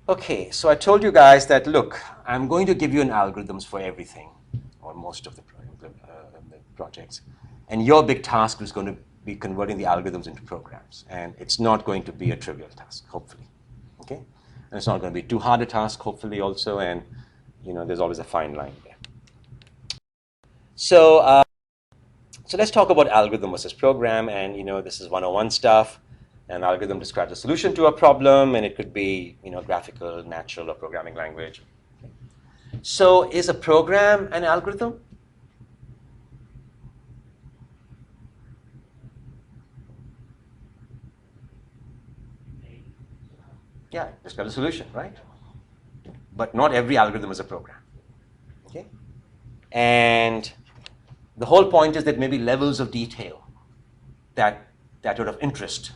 Okay, so I told you guys that, look, I'm going to give you an algorithms for everything, or most of the projects. And your big task is going to be converting the algorithms into programs. And it's not going to be a trivial task, hopefully. Okay? And it's not going to be too hard a task, hopefully, also. And, you know, there's always a fine line there. So, so let's talk about algorithm versus program. And, you know, this is 101 stuff. An algorithm describes a solution to a problem, and it could be, you know, graphical, natural, or programming language. Okay. So is a program an algorithm? Yeah, describe a solution, right? But not every algorithm is a program. Okay? And the whole point is that maybe levels of detail that are of interest.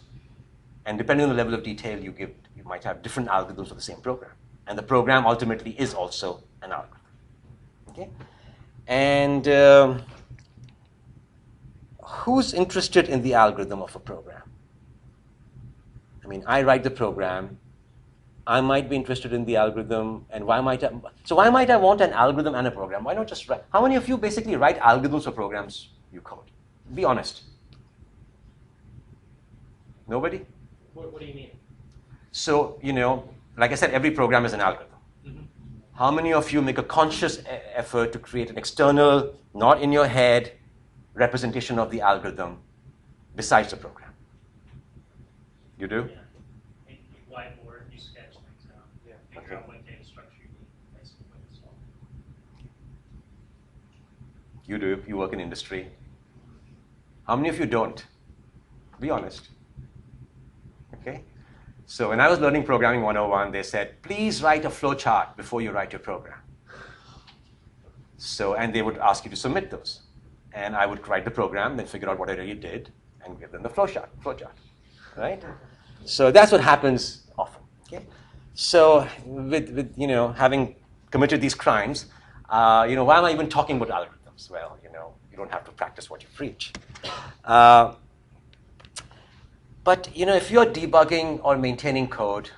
And depending on the level of detail you give, you might have different algorithms for the same program. And the program ultimately is also an algorithm. Okay? And who's interested in the algorithm of a program? I mean, I write the program. I might be interested in the algorithm. And why might I want an algorithm and a program? Why not just write? How many of you basically write algorithms for programs you code? Be honest. Nobody? What do you mean? So, you know, like I said, every program is an algorithm. Mm-hmm. How many of you make a conscious effort to create an external, not in your head, representation of the algorithm besides the program? You do? Yeah. You whiteboard, you sketch things out. Yeah. Figure out what data structure you need, basically. So. You do. You work in industry. How many of you don't? Be honest. Okay? So when I was learning Programming 101, they said, please write a flow chart before you write your program. So, and they would ask you to submit those. And I would write the program, then figure out what I really did, and give them the flow chart, right? So that's what happens often. Okay? So with you know, having committed these crimes, you know, why am I even talking about algorithms? Well, you know, you don't have to practice what you preach. But you know, if you're debugging or maintaining code,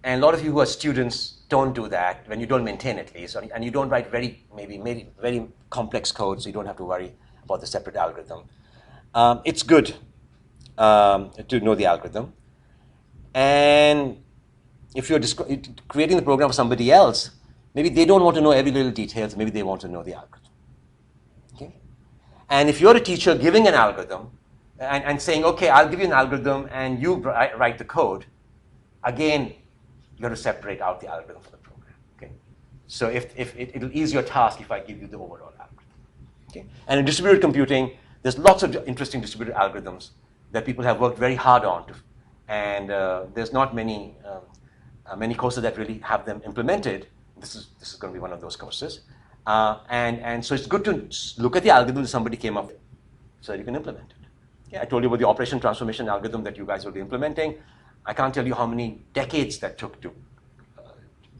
and a lot of you who are students don't do that, when you don't maintain at least, and you don't write maybe very complex code, so you don't have to worry about the separate algorithm. It's good to know the algorithm. And if you're creating the program for somebody else, maybe they don't want to know every little details, maybe they want to know the algorithm. Okay? And if you're a teacher giving an algorithm, and saying, okay, I'll give you an algorithm and you write the code, again, you have to separate out the algorithm from the program. Okay? So it'll ease your task if I give you the overall algorithm. Okay? And in distributed computing, there's lots of interesting distributed algorithms that people have worked very hard on. And there's not many courses that really have them implemented. This is going to be one of those courses. And so it's good to look at the algorithm that somebody came up with so that you can implement it. Yeah, I told you about the operation transformation algorithm that you guys will be implementing. I can't tell you how many decades that took to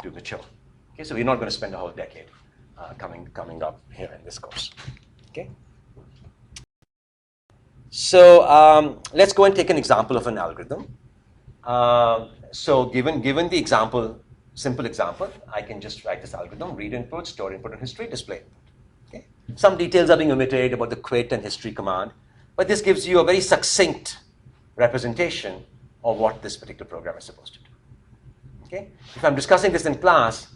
mature. Okay, so we're not going to spend a whole decade coming up here in this course. Okay. So let's go and take an example of an algorithm. So given the example, simple example, I can just write this algorithm: read input, store input and history, display input. Okay. Some details are being omitted about the quit and history command. But this gives you a very succinct representation of what this particular program is supposed to do. Okay? If I'm discussing this in class,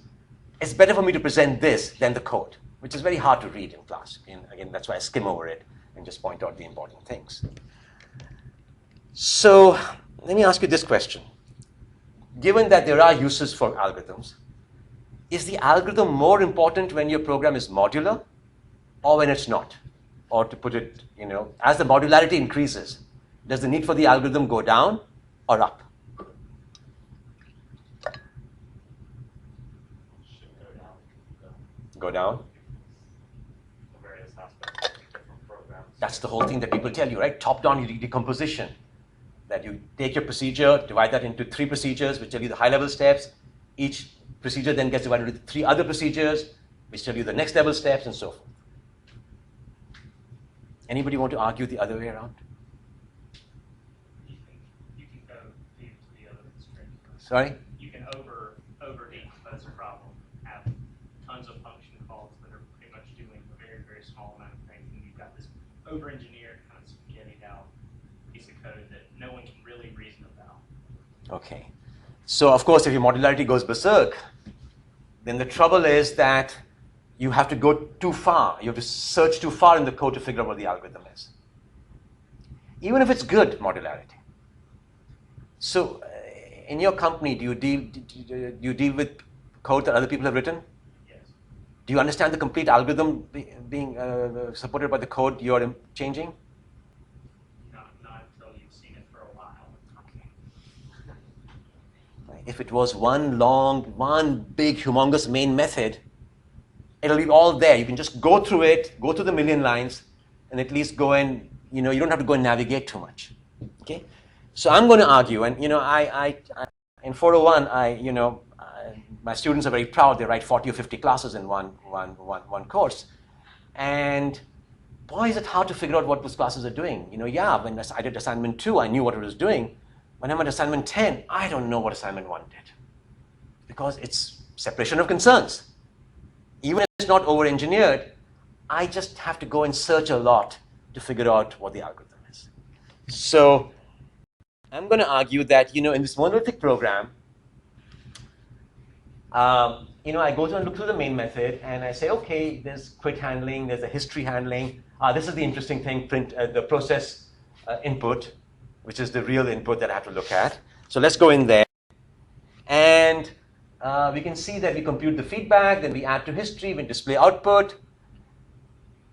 it's better for me to present this than the code, which is very hard to read in class. And again, that's why I skim over it and just point out the important things. So let me ask you this question. Given that there are uses for algorithms, is the algorithm more important when your program is modular or when it's not? Or to put it, you know, as the modularity increases, does the need for the algorithm go down or up? Go down? That's the whole thing that people tell you, right? Top-down decomposition. That you take your procedure, divide that into 3 procedures, which tell you the high-level steps. Each procedure then gets divided into 3 other procedures, which tell you the next level steps, and so forth. Anybody want to argue the other way around? You can go deep to the other extreme. Sorry? You can over very small amount of things, and you've got this over-engineered kind of spaghettied out piece of code that no one can really reason about. Okay. So of course, if your modularity goes berserk, then the trouble is that you have to go too far. You have to search too far in the code to figure out what the algorithm is. Even if it's good modularity. So in your company, do you deal with code that other people have written? Yes. Do you understand the complete algorithm being supported by the code you're changing? Not until you've seen it for a while. If it was one big, humongous main method, it'll be all there. You can just go through it, go through the million lines, and at least go and, you don't have to go and navigate too much. Okay? So I'm going to argue, and, I in 401, my students are very proud. They write 40 or 50 classes in one course. And boy, is it hard to figure out what those classes are doing. When I did assignment 2, I knew what it was doing. When I'm at assignment 10, I don't know what assignment 1 did. Because it's separation of concerns. Even if it's not over-engineered, I just have to go and search a lot to figure out what the algorithm is. So I'm going to argue that, in this monolithic program, I go through and look through the main method, and I say, okay, there's quit handling, there's a history handling. This is the interesting thing, the process input, which is the real input that I have to look at. So let's go in there. And we can see that we compute the feedback, then we add to history, we display output.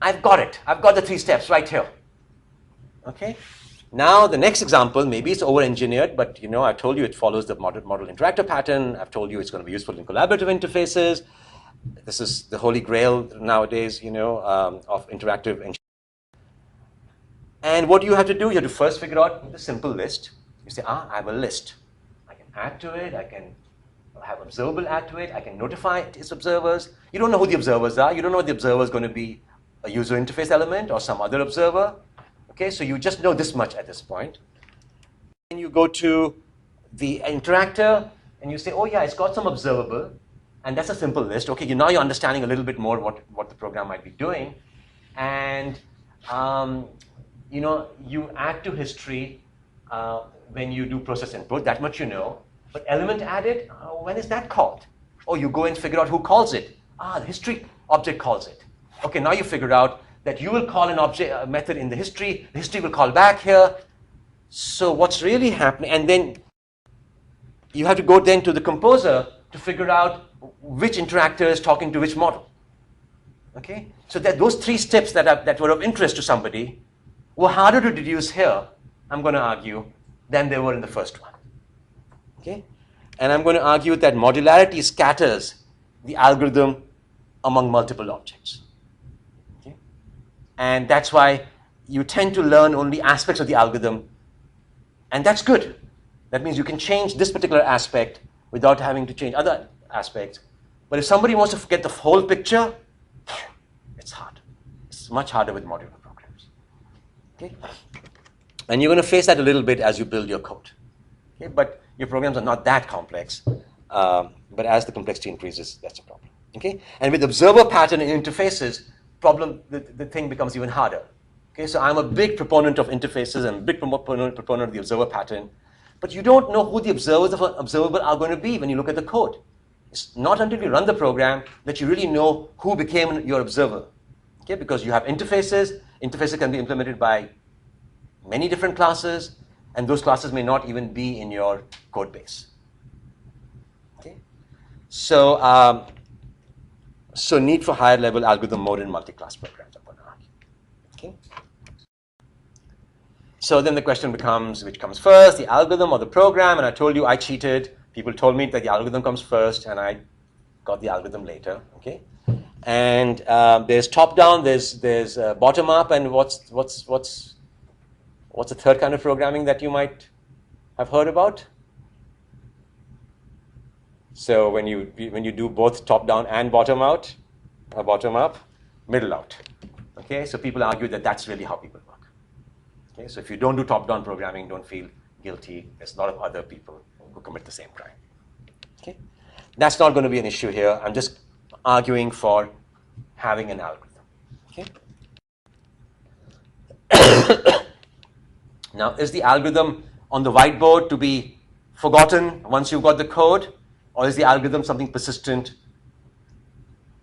I've got it. I've got the 3 steps right here. Okay? Now, the next example, maybe it's over-engineered, but I've told you it follows the model interactor pattern. I've told you it's going to be useful in collaborative interfaces. This is the holy grail nowadays, of interactive engineering. And what do you have to do? You have to first figure out the simple list. You say, I have a list. I can add to it. I can have observable add to it. I can notify its observers. You don't know who the observers are. You don't know if the observer is going to be a user interface element or some other observer. Okay, so you just know this much at this point. And you go to the interactor and you say, oh yeah, it's got some observable. And that's a simple list. Okay, now you're understanding a little bit more what the program might be doing. And you add to history when you do process input, that much you know. But element added, when is that called? Oh, you go and figure out who calls it. The history object calls it. Okay, now you figured out that you will call an object, a method in the history will call back here. So what's really happening? And then you have to go then to the composer to figure out which interactor is talking to which model. Okay, so that those 3 steps that were of interest to somebody were harder to deduce here, I'm going to argue, than they were in the first one. Okay, and I'm going to argue that modularity scatters the algorithm among multiple objects. Okay, and that's why you tend to learn only aspects of the algorithm, and that's good. That means you can change this particular aspect without having to change other aspects. But if somebody wants to get the whole picture, it's hard. It's much harder with modular programs. Okay? And you're going to face that a little bit as you build your code. Okay? But your programs are not that complex. But as the complexity increases, that's a problem. Okay? And with observer pattern in interfaces, the thing becomes even harder. Okay? So I'm a big proponent of interfaces and a big proponent of the observer pattern. But you don't know who the observers of an observable are going to be when you look at the code. It's not until you run the program that you really know who became your observer. Okay? Because you have interfaces. Interfaces can be implemented by many different classes, and those classes may not even be in your code base. Okay? So, so need for higher level algorithm mode in multi-class programs, I'm going to argue. Okay? So then the question becomes, which comes first, the algorithm or the program? And I told you I cheated. People told me that the algorithm comes first, and I got the algorithm later. Okay, and there's top-down, there's bottom-up, and what's the third kind of programming that you might have heard about? So when you do both top-down and bottom-out, or bottom-up, middle-out. Okay, so people argue that that's really how people work. Okay, so if you don't do top-down programming, don't feel guilty. There's a lot of other people who commit the same crime. Okay, that's not going to be an issue here. I'm just arguing for having an algorithm. Okay. Now, is the algorithm on the whiteboard to be forgotten once you've got the code, or is the algorithm something persistent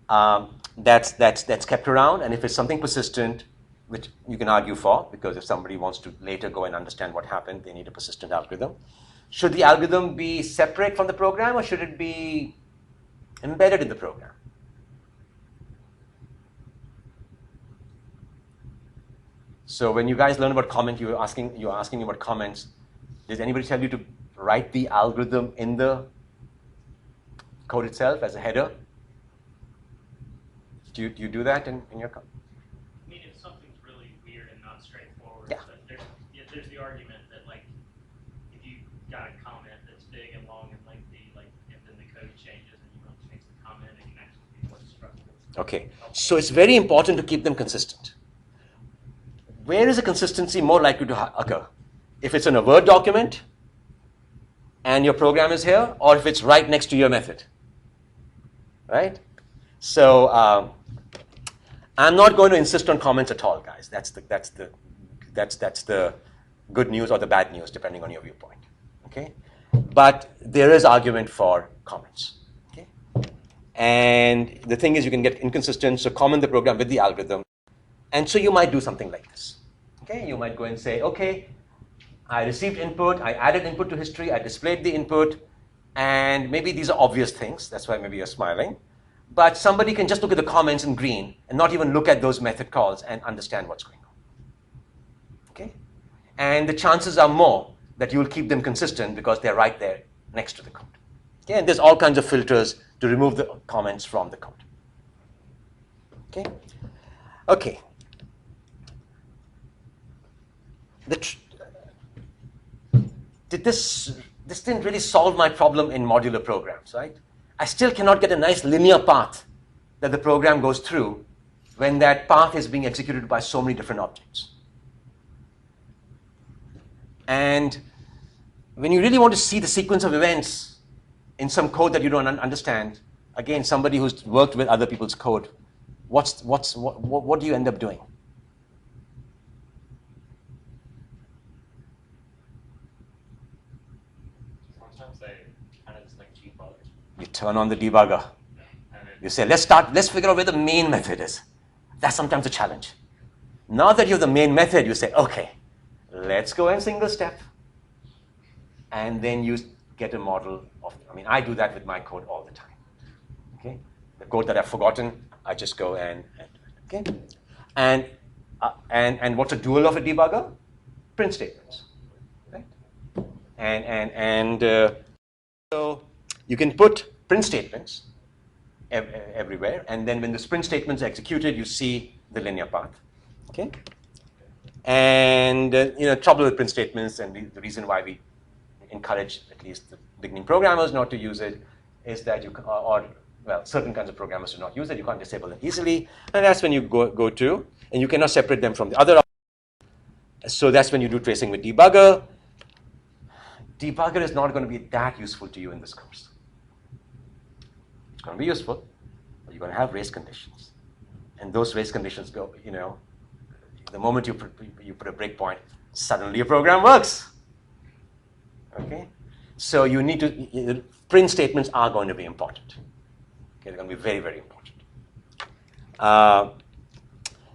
that's kept around? And if it's something persistent, which you can argue for, because if somebody wants to later go and understand what happened, they need a persistent algorithm. Should the algorithm be separate from the program, or should it be embedded in the program? So when you guys learn about comment, you're asking me about comments. Did anybody tell you to write the algorithm in the code itself as a header? Do you do that in your code? I mean, if something's really weird and not straightforward, Yeah. but there's the argument that, like, if you got a comment that's big and long and lengthy, like, and then the code changes and you don't change the comment, it can actually be more destructive. Okay, so it's very important to keep them consistent. Where is the consistency more likely to occur? If it's in a Word document and your program is here, or if it's right next to your method, right? So I'm not going to insist on comments at all, guys. That's the good news or the bad news, depending on your viewpoint. Okay, but there is argument for comments. Okay, and the thing is, you can get inconsistent. So comment the program with the algorithm. And so you might do something like this. Okay, you might go and say, okay, I received input, I added input to history, I displayed the input, and maybe these are obvious things, that's why maybe you're smiling. But somebody can just look at the comments in green and not even look at those method calls and understand what's going on. Okay? And the chances are more that you will keep them consistent because they're right there next to the code. Okay? And there's all kinds of filters to remove the comments from the code. Okay? Okay. This didn't really solve my problem in modular programs, right? I still cannot get a nice linear path that the program goes through when that path is being executed by so many different objects. And when you really want to see the sequence of events in some code that you don't understand, again, somebody who's worked with other people's code, what do you end up doing? You turn on the debugger. You say, let's figure out where the main method is. That's sometimes a challenge. Now that you have the main method, you say, okay, let's go and single step. And then you get a model of, I do that with my code all the time. Okay? The code that I've forgotten, I just go and okay? And what's a dual of a debugger? Print statements. Right? So you can put print statements everywhere, and then when the print statements are executed, you see the linear path. Okay, and trouble with print statements, and the reason why we encourage at least the beginning programmers not to use it is that certain kinds of programmers do not use it. You can't disable them easily, and that's when you go to, and you cannot separate them from the other. So that's when you do tracing with debugger. Debugger is not going to be that useful to you in this course. It's going to be useful, but you're going to have race conditions. And those race conditions go, the moment you put a breakpoint, suddenly your program works. Okay? So you need to, print statements are going to be important. Okay, they're going to be very, very important.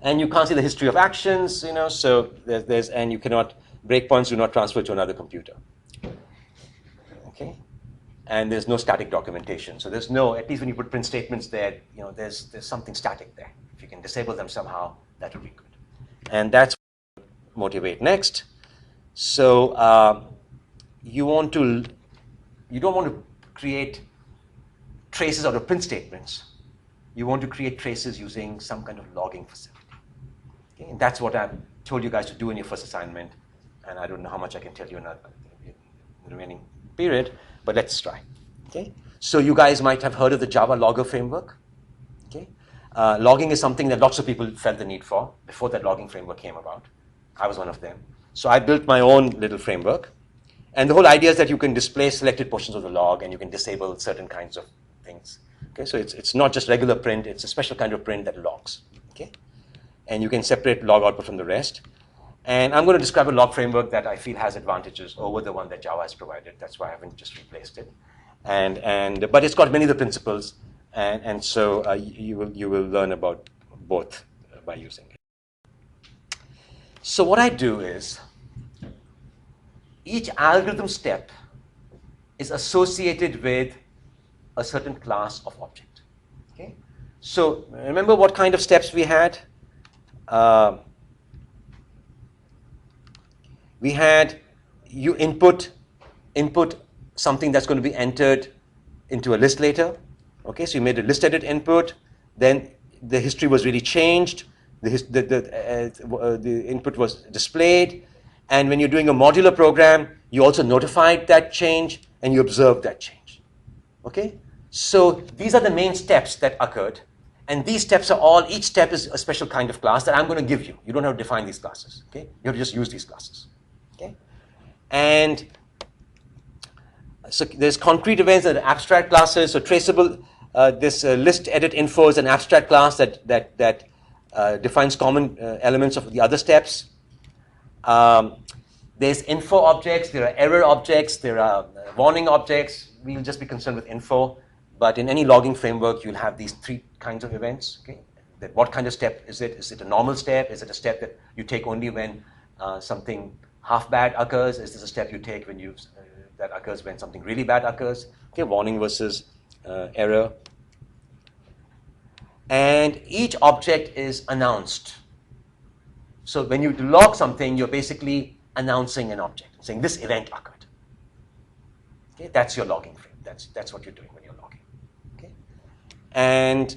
And you can't see the history of actions, so and you cannot, breakpoints do not transfer to another computer. Okay? And there's no static documentation. So there's no, at least when you put print statements there, there's something static there. If you can disable them somehow, that would be good. And that's what we motivate next. So you don't want to create traces out of print statements. You want to create traces using some kind of logging facility. Okay? And that's what I've told you guys to do in your first assignment. And I don't know how much I can tell you in the remaining period, but let's try. Okay? So you guys might have heard of the Java logger framework. Okay? Logging is something that lots of people felt the need for before that logging framework came about. I was one of them. So I built my own little framework. And the whole idea is that you can display selected portions of the log and you can disable certain kinds of things. Okay? So it's not just regular print, it's a special kind of print that logs. Okay? and you can separate log output from the rest. And I'm going to describe a log framework that I feel has advantages over the one that Java has provided. That's why I haven't just replaced it. But it's got many of the principles, and so you will learn about both by using it. So what I do is, each algorithm step is associated with a certain class of object. Okay? So remember what kind of steps we had? We had you input something that's going to be entered into a list later. Okay, so you made a list edit input, then the history was really changed, the input was displayed, and when you're doing a modular program, you also notified that change and you observed that change. Okay, so these are the main steps that occurred, and these steps are all, each step is a special kind of class that I'm going to give you. You don't have to define these classes. Okay, you have to just use these classes. Okay, and so there's concrete events and abstract classes. So traceable, this list edit info is an abstract class that defines common elements of the other steps. There's info objects, there are error objects, there are warning objects. We'll just be concerned with info. But in any logging framework, you'll have these three kinds of events. Okay? That what kind of step is it? Is it a normal step? Is it a step that you take only when something half bad occurs? Is this a step you take when you that occurs when something really bad occurs? Okay, warning versus error. And each object is announced. So when you log something, you're basically announcing an object, saying this event occurred. Okay, that's your logging frame. That's what you're doing when you're logging. Okay, and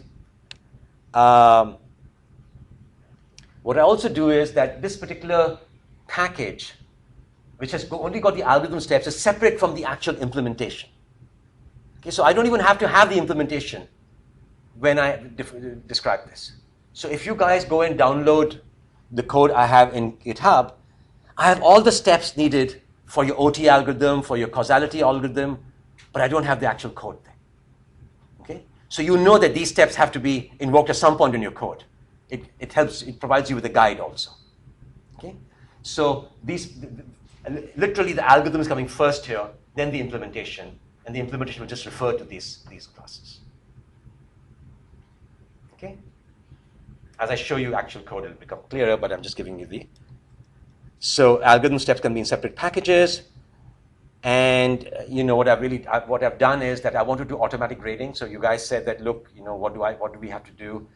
what I also do is that this particular package, which has only got the algorithm steps, is separate from the actual implementation. Okay, so I don't even have to have the implementation when I describe this. So if you guys go and download the code I have in GitHub, I have all the steps needed for your OT algorithm, for your causality algorithm, but I don't have the actual code there. Okay? So you know that these steps have to be invoked at some point in your code. It helps, it provides you with a guide also. Okay? So literally the algorithm is coming first here, then the implementation, and the implementation will just refer to these classes. Okay? As I show you actual code, it'll become clearer, but I'm just giving you the. So algorithm steps can be in separate packages, and what I've done is that I want to do automatic grading. So you guys said that, look, what do we have to do?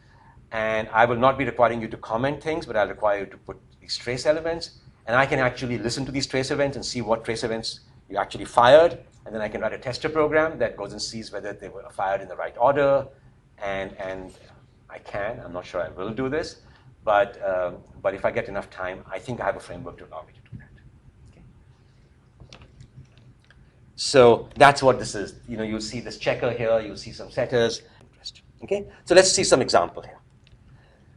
And I will not be requiring you to comment things, but I'll require you to put these trace elements, and I can actually listen to these trace events and see what trace events you actually fired, and then I can write a tester program that goes and sees whether they were fired in the right order, and I'm not sure I will do this, but if I get enough time, I think I have a framework to allow me to do that. Okay. So that's what this is. You'll see this checker here, you'll see some setters. Okay, so let's see some example here.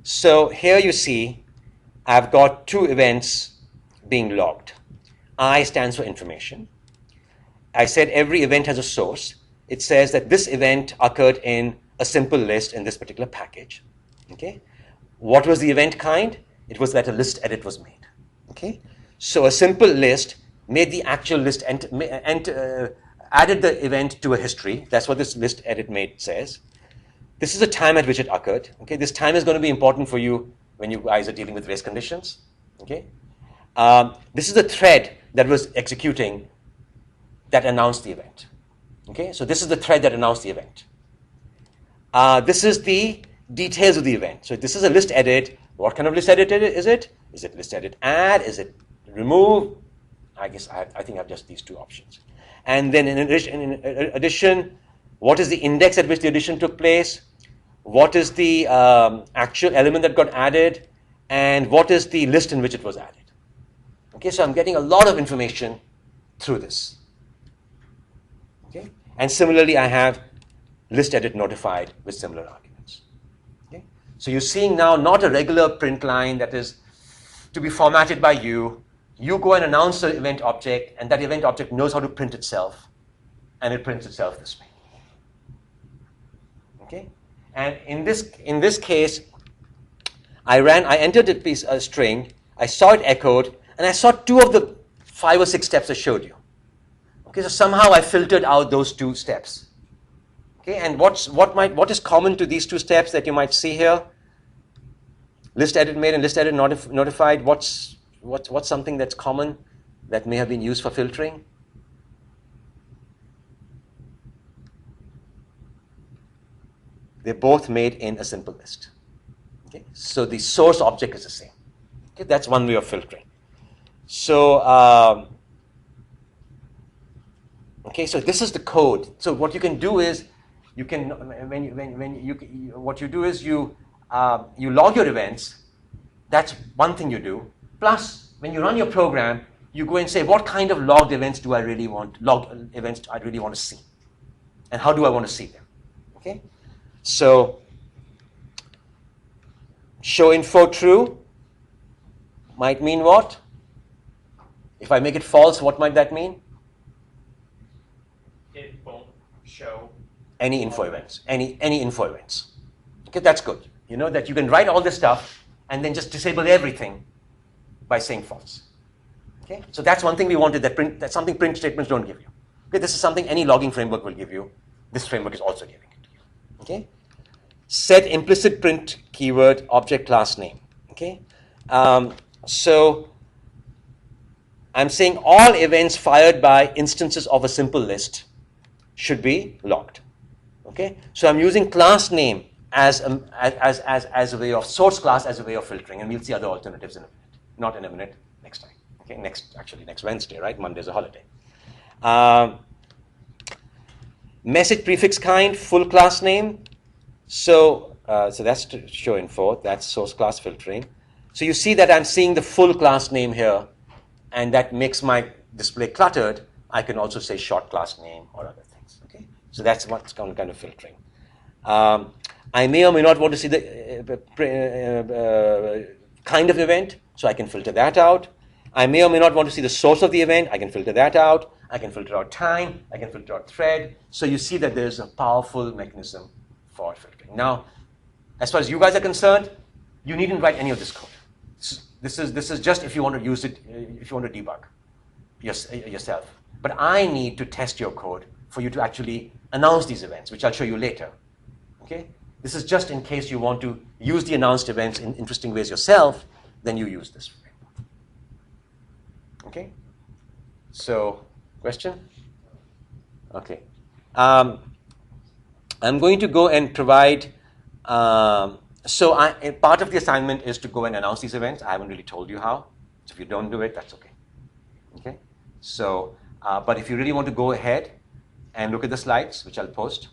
So here you see I've got two events being logged. I stands for information. I said every event has a source. It says that this event occurred in a simple list in this particular package. Okay, what was the event kind? It was that a list edit was made. Okay, so a simple list made the actual list and added the event to a history. That's what this list edit made says. This is the time at which it occurred. Okay, this time is going to be important for you when you guys are dealing with race conditions. Okay, this is the thread that was executing that announced the event. Okay, so this is the thread that announced the event. This is the details of the event. So this is a list edit. What kind of list edit is it? Is it list edit add? Is it remove? I guess I think I have just these two options. And then in addition, what is the index at which the addition took place? What is the actual element that got added? And what is the list in which it was added? Okay, so I'm getting a lot of information through this. Okay, and similarly, I have list edit notified with similar arguments. Okay, so you're seeing now not a regular print line that is to be formatted by you. You go and announce the event object, and that event object knows how to print itself, and it prints itself this way. Okay, and in this case, I entered a string, I saw it echoed, and I saw 2 of the 5 or 6 steps I showed you. Okay, so somehow I filtered out those 2 steps. Okay, and what is common to these 2 steps that you might see here? List edit made and list edit notified. What's something that's common that may have been used for filtering? They're both made in a simple list. Okay, so the source object is the same. Okay, that's one way of filtering. So okay, so this is the code. So what you can do is you can what you do is you log your events. That's one thing you do. Plus, when you run your program, you go and say, what kind of logged events do I really want? Logged events I really want to see, and how do I want to see them? Okay, so show info true might mean what? If I make it false, what might that mean? It won't show any info events. Any info events. Okay, that's good. You know that you can write all this stuff and then just disable everything by saying false. Okay, so that's one thing we wanted. That's something print statements don't give you. Okay, this is something any logging framework will give you. This framework is also giving it to you. Okay, set implicit print keyword object class name. Okay, so I'm saying all events fired by instances of a simple list should be logged. Okay, so I'm using class name as a way of source class as a way of filtering, and we'll see other alternatives in a minute. Not in a minute, next time. Okay, next Wednesday, right? Monday's a holiday. Message prefix kind full class name. So that's to show info. That's source class filtering. So you see that I'm seeing the full class name here, and that makes my display cluttered. I can also say short class name or other things. Okay, so that's what's kind of filtering. I may or may not want to see the kind of event, so I can filter that out. I may or may not want to see the source of the event. I can filter that out. I can filter out time. I can filter out thread. So you see that there's a powerful mechanism for filtering. Now, as far as you guys are concerned, you needn't write any of this code. This is just if you want to use it, if you want to debug yourself. But I need to test your code for you to actually announce these events, which I'll show you later. Okay? This is just in case you want to use the announced events in interesting ways yourself, then you use this framework. Okay? So, question? Okay. I'm going to go and provide, part of the assignment is to go and announce these events. I haven't really told you how. So if you don't do it, that's okay. Okay? So, but if you really want to go ahead and look at the slides, which I'll post,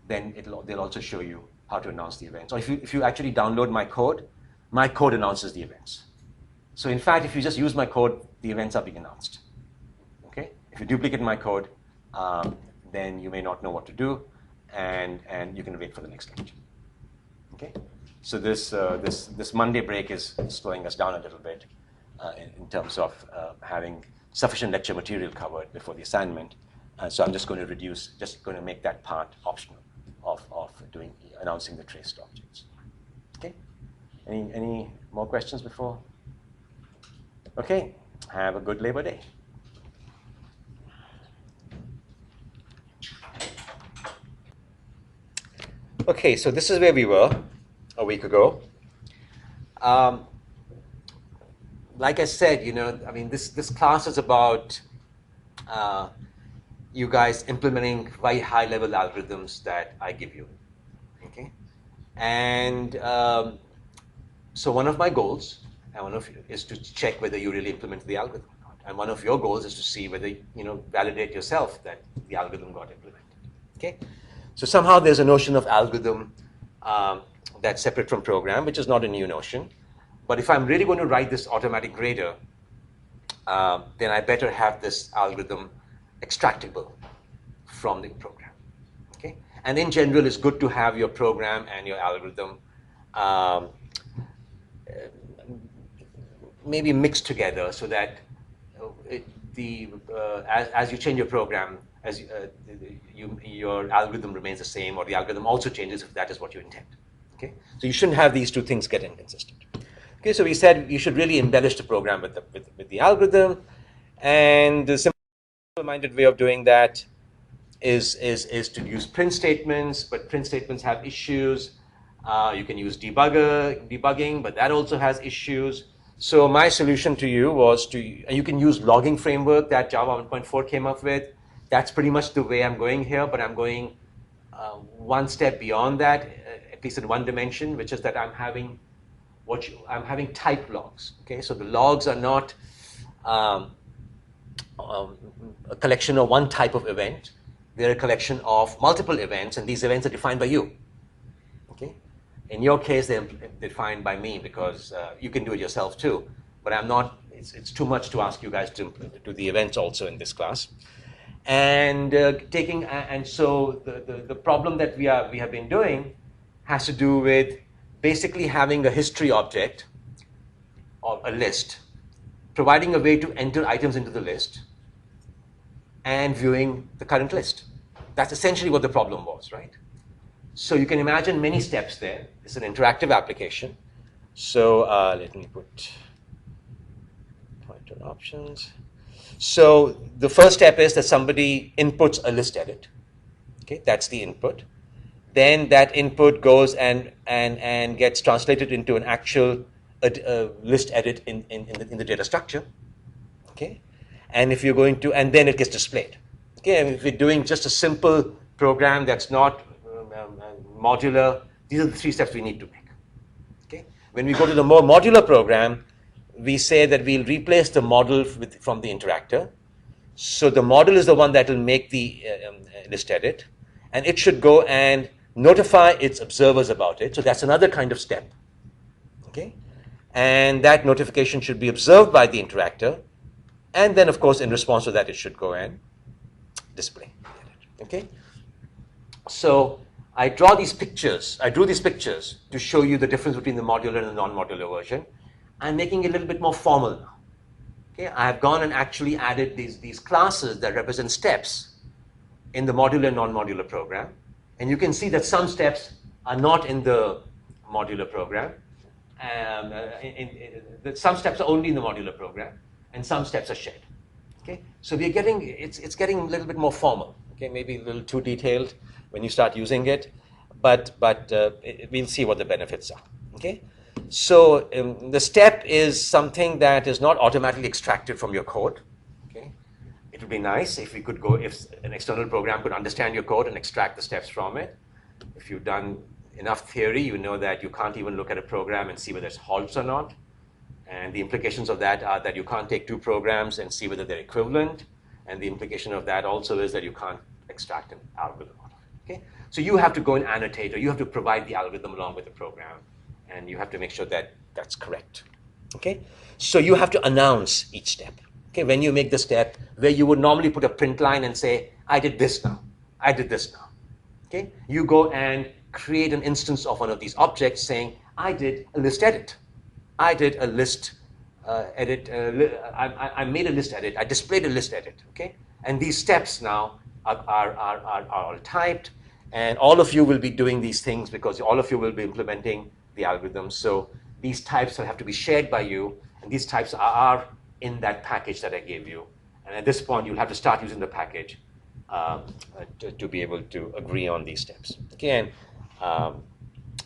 then they'll also show you how to announce the events. Or if you actually download my code announces the events. So in fact, if you just use my code, the events are being announced. Okay? If you duplicate my code, then you may not know what to do, and you can wait for the next lecture. Okay? So this Monday break is slowing us down a little bit in terms of having sufficient lecture material covered before the assignment. So I'm just going to make that part optional of announcing the traced objects. Okay? Any more questions before? Okay. Have a good Labor Day. Okay, so this is where we were a week ago. Like I said, this class is about you guys implementing very high-level algorithms that I give you. Okay, and so one of my goals, is to check whether you really implement the algorithm or not. And one of your goals is to see whether validate yourself that the algorithm got implemented. Okay, so somehow there's a notion of algorithm that's separate from program, which is not a new notion. But if I'm really going to write this automatic grader, then I better have this algorithm extractable from the program. Okay, and in general, it's good to have your program and your algorithm maybe mixed together, so that as you change your program, your algorithm remains the same, or the algorithm also changes if that is what you intend. Okay, so you shouldn't have these two things get inconsistent. Okay, so we said you should really embellish the program with the algorithm, and the simple-minded way of doing that is to use print statements, but print statements have issues. You can use debugging, but that also has issues. So my solution to you was you can use logging framework that Java 1.4 came up with. That's pretty much the way I'm going here, but I'm going one step beyond that, at least in one dimension, which is that I'm having type logs. Okay, so the logs are not a collection of one type of event. They're a collection of multiple events, and these events are defined by you. Okay, in your case, they're defined by me because you can do it yourself too. But I'm not. It's too much to ask you guys to do the events also in this class. And so the problem that we have been doing has to do with basically having a history object or a list, providing a way to enter items into the list, and viewing the current list. That's essentially what the problem was, right? So you can imagine many steps there. It's an interactive application. So let me put pointer options. So the first step is that somebody inputs a list edit. Okay, that's the input. Then that input goes and gets translated into an actual list edit in the data structure. Okay, and if you're going to, and then it gets displayed. Okay, and if you're doing just a simple program that's not modular, these are the three steps we need to make. Okay, when we go to the more modular program, we say that we'll replace the model from the interactor. So the model is the one that will make the list edit, and it should go and notify its observers about it. So that's another kind of step. Okay, and that notification should be observed by the interactor, and then of course in response to that it should go and display. Okay, so I drew these pictures to show you the difference between the modular and the non-modular version. I'm making it a little bit more formal now. Okay, I have gone and actually added these classes that represent steps in the modular and non-modular program. And you can see that some steps are not in the modular program. Some steps are only in the modular program, and some steps are shared. Okay, so we're getting it's getting a little bit more formal. Okay, maybe a little too detailed when you start using it, but we'll see what the benefits are. Okay. So the step is something that is not automatically extracted from your code. Okay, it would be nice if if an external program could understand your code and extract the steps from it. If you've done enough theory, you know that you can't even look at a program and see whether it's halts or not. And the implications of that are that you can't take two programs and see whether they're equivalent. And the implication of that also is that you can't extract an algorithm out of it. Okay, so you have to go and annotate, or you have to provide the algorithm along with the program. And you have to make sure that that's correct. Okay, so you have to announce each step. Okay, when you make the step, where you would normally put a print line and say, I did this now, I did this now. Okay, you go and create an instance of one of these objects saying, I did a list edit. I did a list edit. I made a list edit. I displayed a list edit. Okay, and these steps now are all typed, and all of you will be doing these things because all of you will be implementing the algorithm. So these types will have to be shared by you, and these types are in that package that I gave you. And at this point, you'll have to start using the package to be able to agree on these steps. Okay, and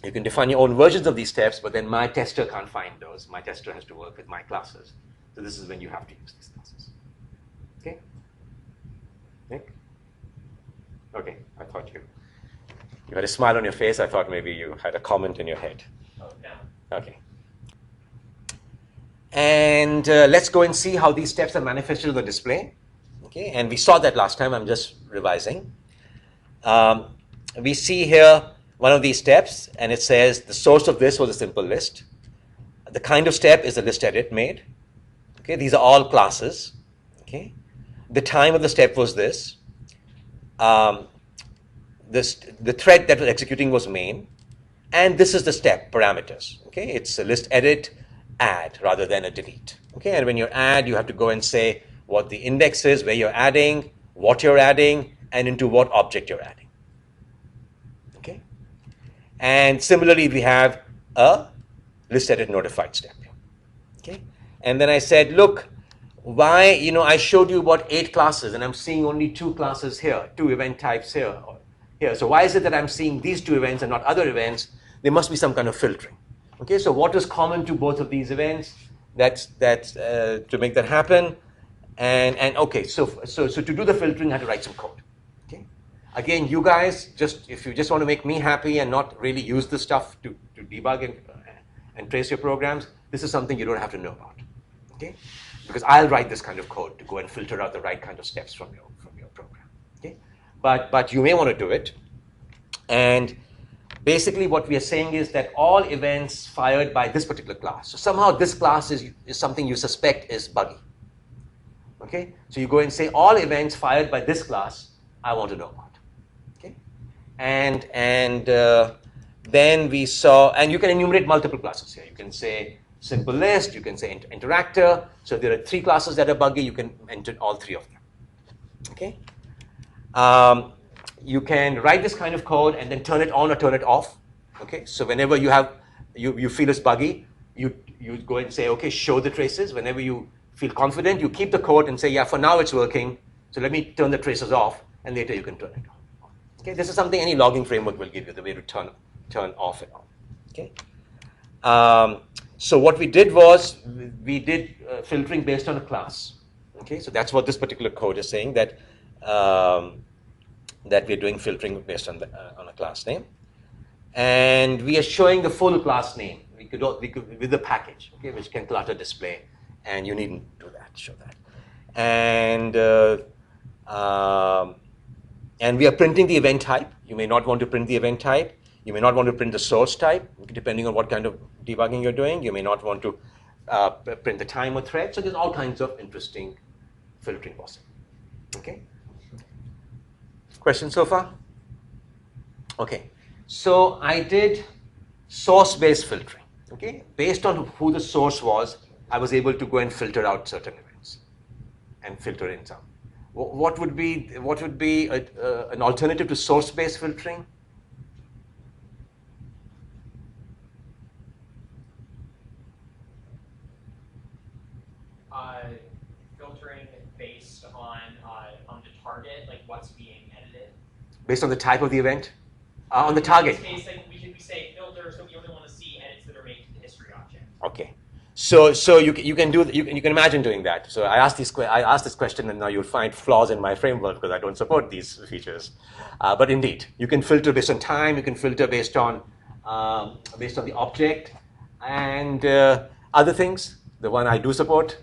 you can define your own versions of these steps, but then my tester can't find those. My tester has to work with my classes. So this is when you have to use these classes. Okay? Nick? Okay, I thought you had a smile on your face. I thought maybe you had a comment in your head. Oh, yeah. Okay. And let's go and see how these steps are manifested on the display. Okay, and we saw that last time. I'm just revising. We see here one of these steps, and it says the source of this was a simple list. The kind of step is a list edit made. Okay, these are all classes. Okay, the time of the step was this. The thread that was executing was main, and this is the step parameters. Okay, it's a list edit add rather than a delete. Okay, and when you add, you have to go and say what the index is, where you're adding, what you're adding, and into what object you're adding. Okay, And similarly, we have a list edit notified step. Okay, and then I said, look, why, I showed you about 8 classes and I'm seeing only 2 classes here, 2 event types here, or here. So why is it that I'm seeing these 2 events and not other events? There must be some kind of filtering. Okay, so what is common to both of these events? That's to make that happen. And okay, so to do the filtering, I had to write some code. Okay, again, you guys, if you just want to make me happy and not really use the stuff to debug and trace your programs, this is something you don't have to know about. Okay, because I'll write this kind of code to go and filter out the right kind of steps from your program. Okay, but you may want to do it. And basically, what we are saying is that all events fired by this particular class. So somehow this class is something you suspect is buggy. Okay, so you go and say all events fired by this class, I want to know about. Okay, and then we saw, and you can enumerate multiple classes here. You can say simple list, you can say interactor. So if there are 3 classes that are buggy, you can enter all 3 of them. Okay, you can write this kind of code and then turn it on or turn it off. Okay, so whenever you feel it's buggy, you go and say, okay, show the traces. Whenever you feel confident, you keep the code and say, yeah, for now it's working, so let me turn the traces off, and later you can turn it on. Okay, this is something any logging framework will give you, the way to turn off and on. Okay, so what we did was we did filtering based on a class. Okay, so that's what this particular code is saying, that that we're doing filtering based on a class name, and we are showing the full class name. We could with the package, okay, which can clutter display. And you needn't do that, show that. And we are printing the event type. You may not want to print the event type. You may not want to print the source type, depending on what kind of debugging you're doing. You may not want to print the time or thread. So there's all kinds of interesting filtering possible. Okay? Questions so far? Okay. So I did source-based filtering. Okay? Based on who the source was, I was able to go and filter out certain events and filter in some. What would be an alternative to source-based filtering? Filtering based on the target, like what's being edited. Based on the type of the event, on the target. In this case, like we say filter, so we only want to see edits that are made to the history object. Okay. So you can imagine doing that. So I asked this question, and now you'll find flaws in my framework because I don't support these features. But indeed, you can filter based on time. You can filter based on the object and other things. The one I do support.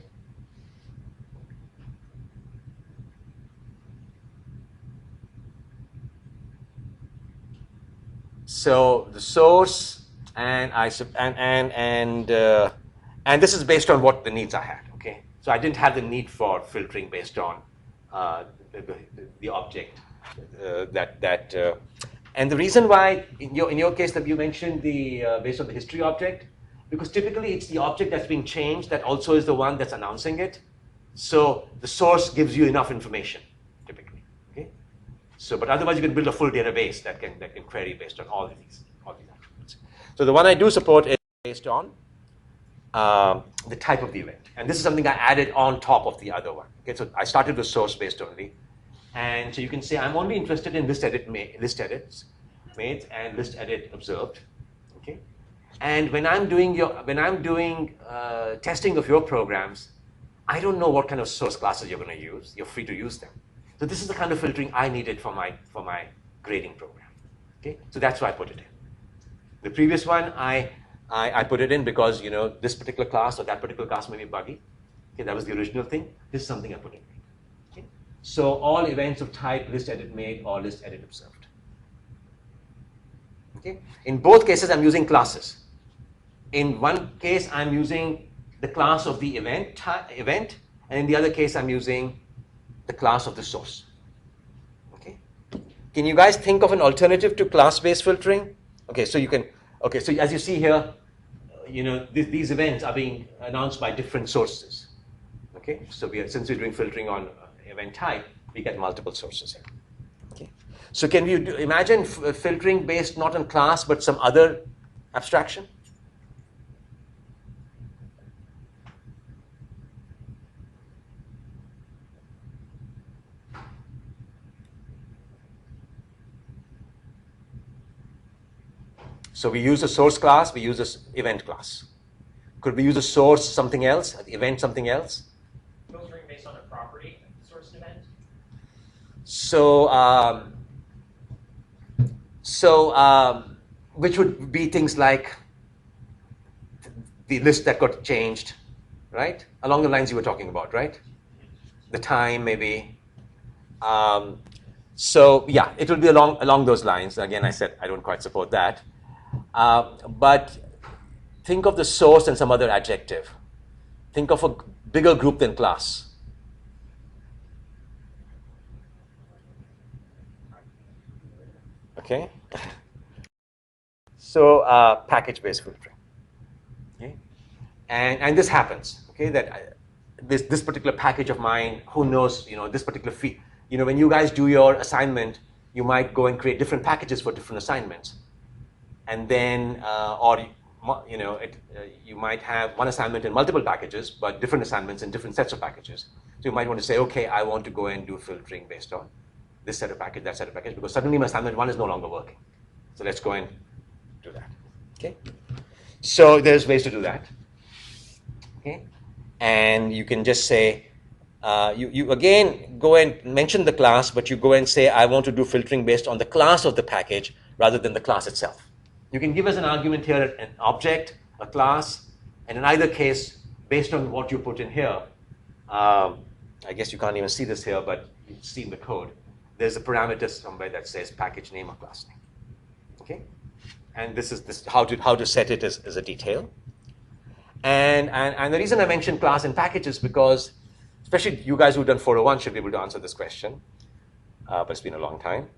So the source and this is based on what the needs I had, okay? So I didn't have the need for filtering based on the object and the reason why in your case that you mentioned the based on the history object, because typically it's the object that's being changed that also is the one that's announcing it. So the source gives you enough information typically, okay? So, but otherwise you can build a full database that can query based on all these attributes. So the one I do support is based on the type of the event. And this is something I added on top of the other one. Okay, so I started with source based only. And so you can say I'm only interested in list edits made and list edit observed. Okay, and when I'm doing testing of your programs, I don't know what kind of source classes you're going to use. You're free to use them. So this is the kind of filtering I needed for my grading program. Okay, so that's why I put it in. The previous one I put it in because this particular class or that particular class may be buggy. Okay, that was the original thing. This is something I put in. Okay, so all events of type list edit made or list edit observed. Okay, in both cases I'm using classes. In one case I'm using the class of the event, and in the other case I'm using the class of the source. Okay, can you guys think of an alternative to class-based filtering? Okay, so so as you see here, these events are being announced by different sources. Okay, so since we're doing filtering on event type, we get multiple sources here. Okay, So can we imagine filtering based not on class but some other abstraction? So we use a source class, we use an event class. Could we use a source something else, an event something else? Filtering based on a property, source and event. So, which would be things like the list that got changed, right? Along the lines you were talking about, right? The time, maybe. So, yeah, it will be along those lines. Again, I said I don't quite support that. But think of the source and some other adjective. Think of a bigger group than class. Okay? So, package-based filtering. Okay? And this happens, okay? That this particular package of mine, who knows, this particular fee. When you guys do your assignment, you might go and create different packages for different assignments. And then, you might have one assignment in multiple packages, but different assignments in different sets of packages. So you might want to say, okay, I want to go and do filtering based on this set of package, that set of package, because suddenly my assignment 1 is no longer working. So let's go and do that. Okay. So there's ways to do that. Okay. And you can just say, you again go and mention the class, but you go and say, I want to do filtering based on the class of the package rather than the class itself. You can give us an argument here, an object, a class, and in either case, based on what you put in here, I guess you can't even see this here, but you see in the code, there's a parameter somewhere that says package name or class name. Okay? And this is how to set it is a detail. And the reason I mentioned class and package is because, especially you guys who've done 401 should be able to answer this question, but it's been a long time.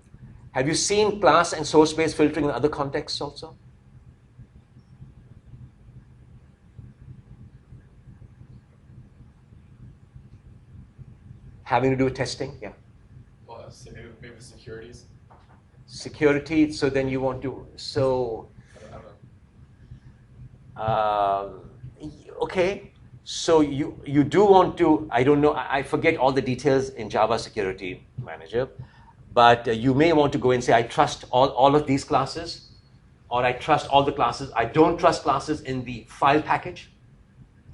Have you seen class and source-based filtering in other contexts also? Having to do with testing? Yeah. Well, so maybe securities. Security, so then you want to, so, okay. So you do want to, I don't know, I forget all the details in Java Security Manager, but you may want to go and say, I trust all of these classes, or I trust all the classes. I don't trust classes in the file package.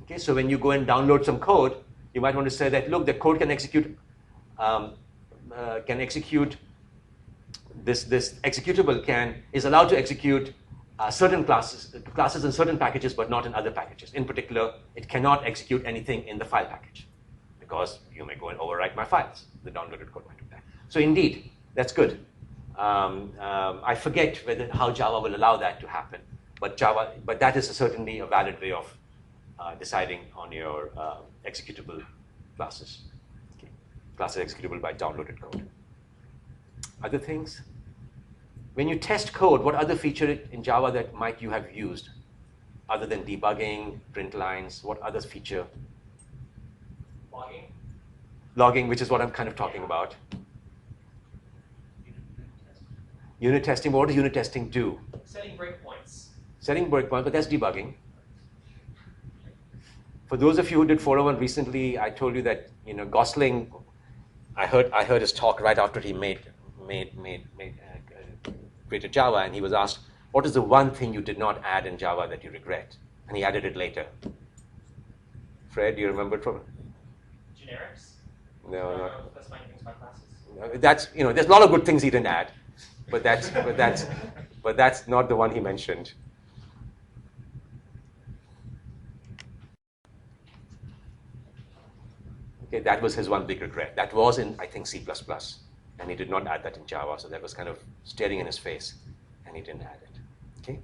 Okay, so when you go and download some code, you might want to say that, look, the code can execute, this executable is allowed to execute certain classes in certain packages, but not in other packages. In particular, it cannot execute anything in the file package, because you may go and overwrite my files. The downloaded code might do that. So indeed, that's good. I forget how Java will allow that to happen, but that is certainly a valid way of deciding on your executable classes. Okay. Classes executable by downloaded code. Other things? When you test code, what other feature in Java that might you have used other than debugging, print lines? What other feature? Logging. Logging, which is what I'm kind of talking about. Unit testing. What does unit testing do? Setting breakpoints. Setting breakpoints, but that's debugging. For those of you who did 401 recently, I told you that Gosling. I heard his talk right after he created Java, and he was asked, "What is the one thing you did not add in Java that you regret?" And he added it later. Fred, do you remember it from? Generics. No, not. Specifying things by classes. That's there's a lot of good things he didn't add, but that's not the one he mentioned. Okay, that was his one big regret. That was in, I think, C++, and he did not add that in Java, so that was kind of staring in his face, and he didn't add it. Okay,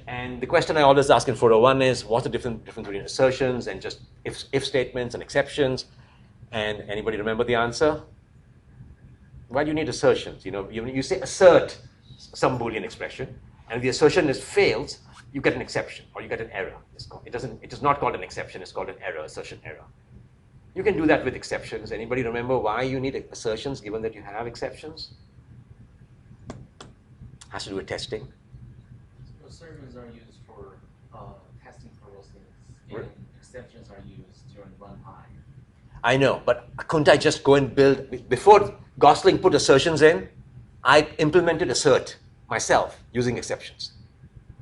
and the question I always ask in 401 is, what's the difference between assertions and just if statements and exceptions? And anybody remember the answer? Why do you need assertions? You say assert some Boolean expression, and if the assertion fails, you get an exception or you get an error. It is not called an exception. It's called an error, assertion error. You can do that with exceptions. Anybody remember why you need assertions given that you have exceptions? has to do with testing. So assertions are used for testing for those things, and exceptions are used during runtime. I know, but couldn't I just go and build, before Gosling put assertions in, I implemented assert myself using exceptions.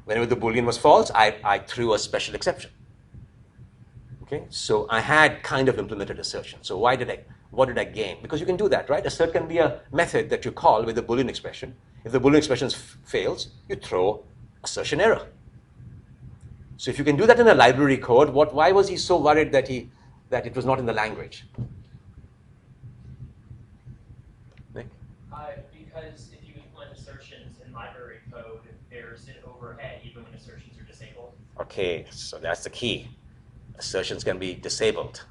Whenever the Boolean was false, I threw a special exception. Okay, so I had kind of implemented assertion. So what did I gain? Because you can do that, right? Assert can be a method that you call with the Boolean expression. If the Boolean expression fails, you throw assertion error. So if you can do that in a library code, why was he so worried that it was not in the language? Nick? Because if you implement assertions in library code, there's an overhead even when assertions are disabled. Okay, so that's the key. Assertions can be disabled.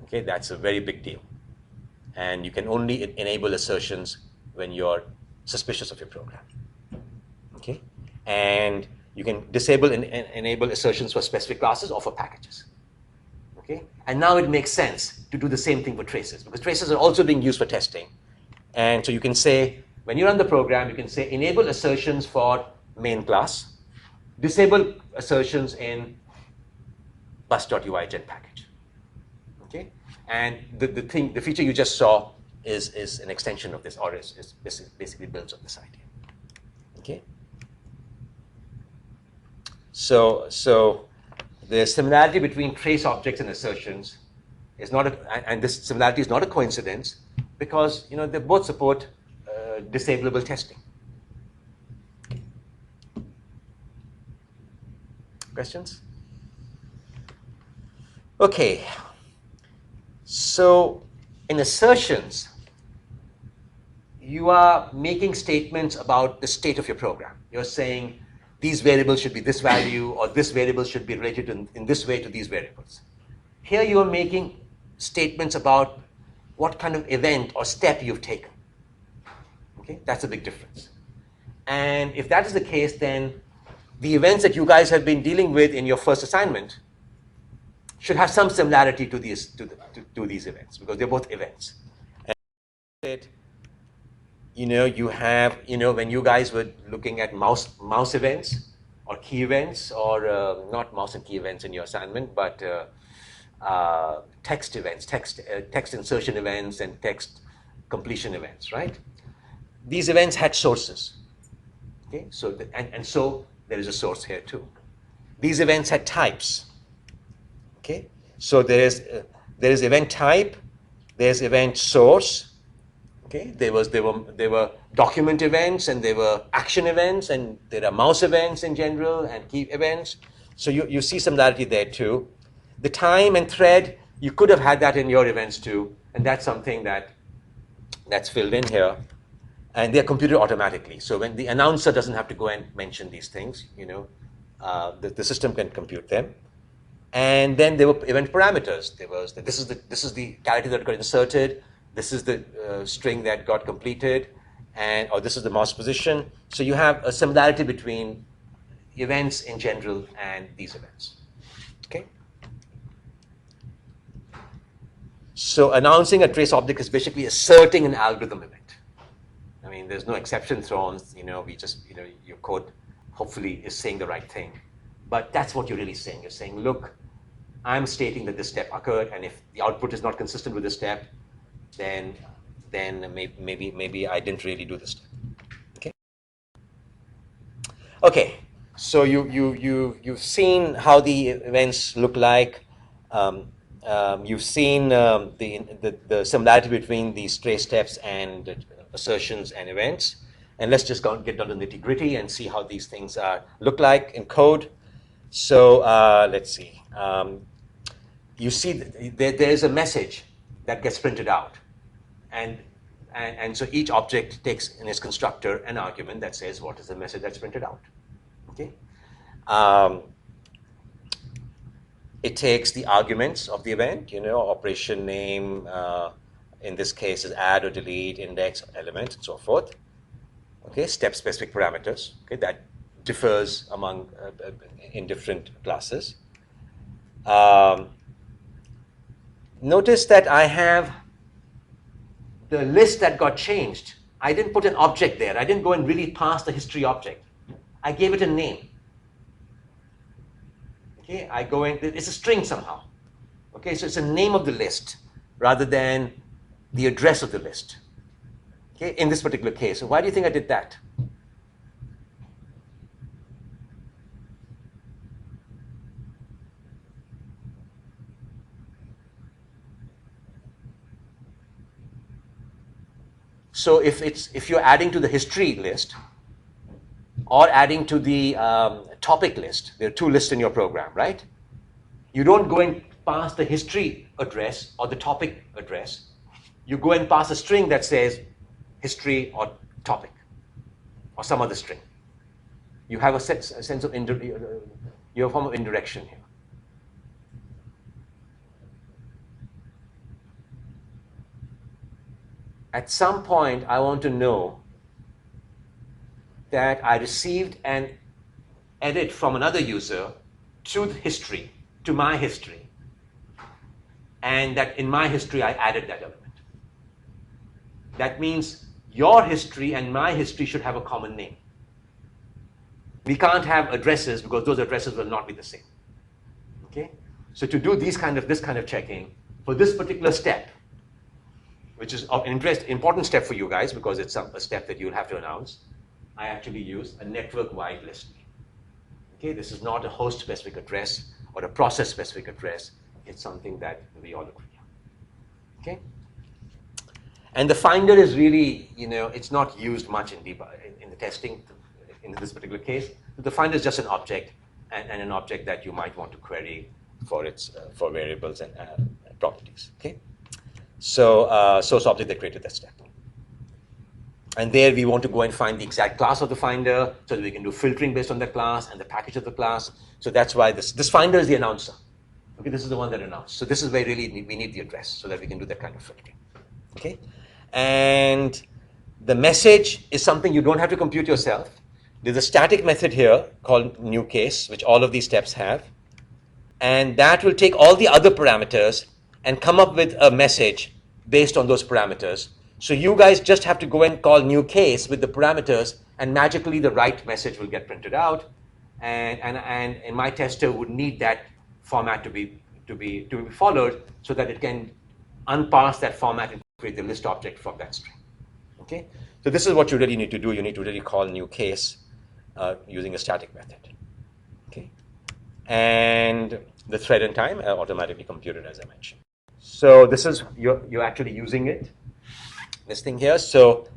Okay, that's a very big deal. And you can only enable assertions when you're suspicious of your program. Okay, and you can disable and enable assertions for specific classes or for packages. Okay, and now it makes sense to do the same thing for traces, because traces are also being used for testing. And so you can say, when you run the program, you can say enable assertions for main class, disable assertions in bus.ui gen package. Okay, and the feature you just saw is an extension of this, or is basically builds on this idea. Okay. So the similarity between trace objects and assertions is not and this similarity is not a coincidence, because they both support disableable testing. Questions? Okay. So in assertions, you are making statements about the state of your program. You're saying these variables should be this value, or this variable should be related in this way to these variables. Here you are making statements about what kind of event or step you've taken. Okay, that's a big difference. And if that is the case, then the events that you guys have been dealing with in your first assignment should have some similarity to these events, because they're both events. And you have, when you guys were looking at mouse events or key events, or not mouse and key events in your assignment, but text events, text insertion events and text completion events, right? These events had sources. Okay, so so there is a source here too. These events had types. Okay, so there is event type, there's event source. Okay, there were document events, and there were action events, and there are mouse events in general and key events. So you see similarity there too. The time and thread, you could have had that in your events too, and that's something that's filled in here. And they're computed automatically. So when the announcer doesn't have to go and mention these things, the system can compute them. And then there were event parameters. This is the character that got inserted. This is the string that got completed, or this is the mouse position. So you have a similarity between events in general and these events. Okay. So announcing a trace object is basically asserting an algorithm event. I mean, there's no exception thrown. We just, your code hopefully is saying the right thing. But that's what you're really saying. You're saying, look, I'm stating that this step occurred, and if the output is not consistent with this step, then maybe I didn't really do this step. Okay. Okay. So you've seen how the events look like. You've seen the similarity between these trace steps and assertions and events. And let's just get down to the nitty-gritty and see how these things look like in code. So let's see. You see there's a message that gets printed out. And so each object takes in its constructor an argument that says what is the message that's printed out. Okay. It takes the arguments of the event, operation name, in this case is add or delete, index, element, and so forth. Okay, step-specific parameters. Okay, that differs among in different classes. Notice that I have the list that got changed I didn't put an object there. I didn't go and really parse the history object. I gave it a name. Okay, I go in, it's a string somehow. Okay, so it's a name of the list rather than the address of the list. Okay, in this particular case. So why do you think I did that? So if you're adding to the history list or adding to the topic list, there are two lists in your program, right? You don't go and pass the history address or the topic address. You go and pass a string that says history or topic or some other string. You have a sense of you have a form of indirection here. At some point, I want to know that I received an edit from another user to the history, to my history, and that in my history, I added that element. That means your history and my history should have a common name. We can't have addresses because those addresses will not be the same. Okay? So to do this kind of checking, for this particular step, which is an important step for you guys because it's a step that you'll have to announce, I actually use a network-wide listing. Okay, this is not a host-specific address or a process-specific address. It's something that we all agree on. Okay? And the finder is really, it's not used much in the testing in this particular case. The finder is just an object and an object that you might want to query for its for variables and properties. Okay? So source object that created that step. And there we want to go and find the exact class of the finder so that we can do filtering based on the class and the package of the class. So that's why this finder is the announcer. Okay, this is the one that announced. So this is where really we need the address so that we can do that kind of filtering. Okay, and the message is something you don't have to compute yourself. There's a static method here called new case, which all of these steps have. And that will take all the other parameters and come up with a message based on those parameters. So you guys just have to go and call new case with the parameters, and magically the right message will get printed out. And my tester would need that format to be followed so that it can unparse that format and create the list object from that string. Okay? So this is what you really need to do. You need to really call new case using a static method. Okay? And the thread and time are automatically computed, as I mentioned. So this is, you're actually using it, this thing here. So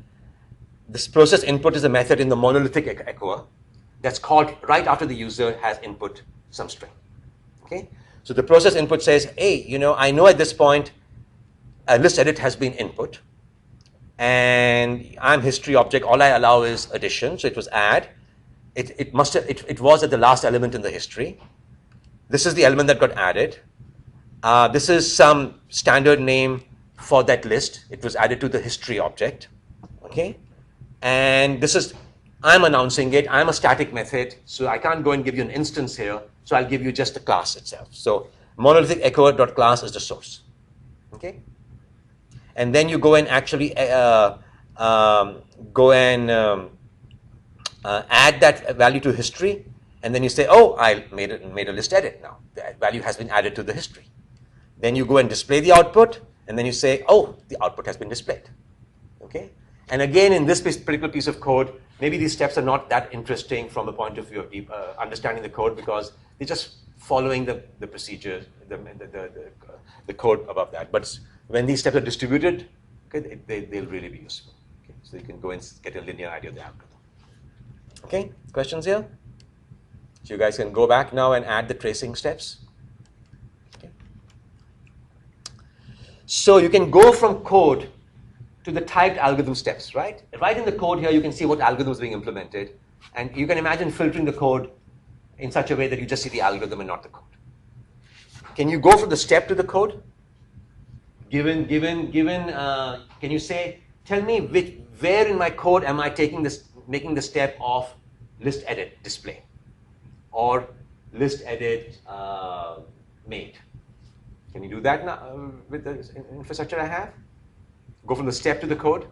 this process input is a method in the monolithic echoer that's called right after the user has input some string. Okay? So the process input says, hey, I know at this point a list edit has been input, and I'm history object. All I allow is addition, so it was add. It was at the last element in the history. This is the element that got added. This is some standard name for that list. It was added to the history object. Okay, and this is, I'm announcing it. I'm a static method, so I can't go and give you an instance here. So I'll give you just the class itself. So monolithic echoer.class is the source. Okay, and then you go and actually add that value to history, and then you say, oh, I made a list edit now. That value has been added to the history. Then you go and display the output, and then you say, oh, the output has been displayed. Okay? And again, in this particular piece of code, maybe these steps are not that interesting from the point of view of deep, understanding the code, because they're just following the procedures, the code above that. But when these steps are distributed, okay, they'll really be useful. Okay? So you can go and get a linear idea of the algorithm. Okay, questions here? So you guys can go back now and add the tracing steps. Okay. So you can go from code to the typed algorithm steps, right? Right in the code here, you can see what algorithm is being implemented. And you can imagine filtering the code in such a way that you just see the algorithm and not the code. Can you go from the step to the code? Can you say, tell me where in my code am I making the step of list edit display or list edit made? Can you do that now with the infrastructure I have? Go from the step to the code?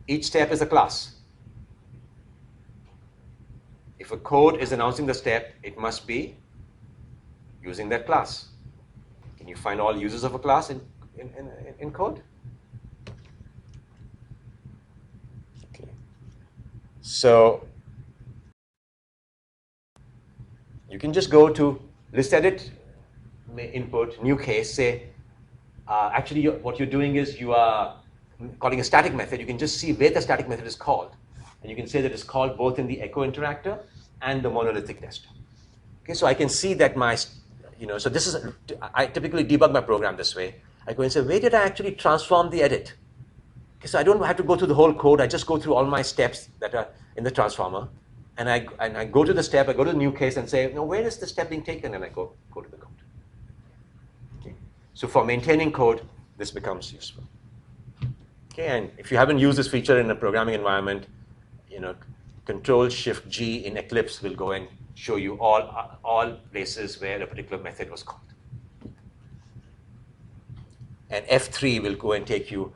each step is a class. If a code is announcing the step, it must be using that class. Can you find all uses of a class in code? Okay. So you can just go to list edit, input, new case, say, actually what you're doing is you are calling a static method. You can just see where the static method is called. And you can say that it's called both in the echo interactor and the monolithic tester. Okay, so I can see that my, so this is, I typically debug my program this way. I go and say, where did I actually transform the edit? Okay, so I don't have to go through the whole code. I just go through all my steps that are in the transformer. And I go to the step, I go to the new case and say, no, where is the step being taken? And I go to the code. Okay. So for maintaining code, this becomes useful. Okay, and if you haven't used this feature in a programming environment, Control-Shift-G in Eclipse will go and show you all places where a particular method was called. And F3 will go and take you,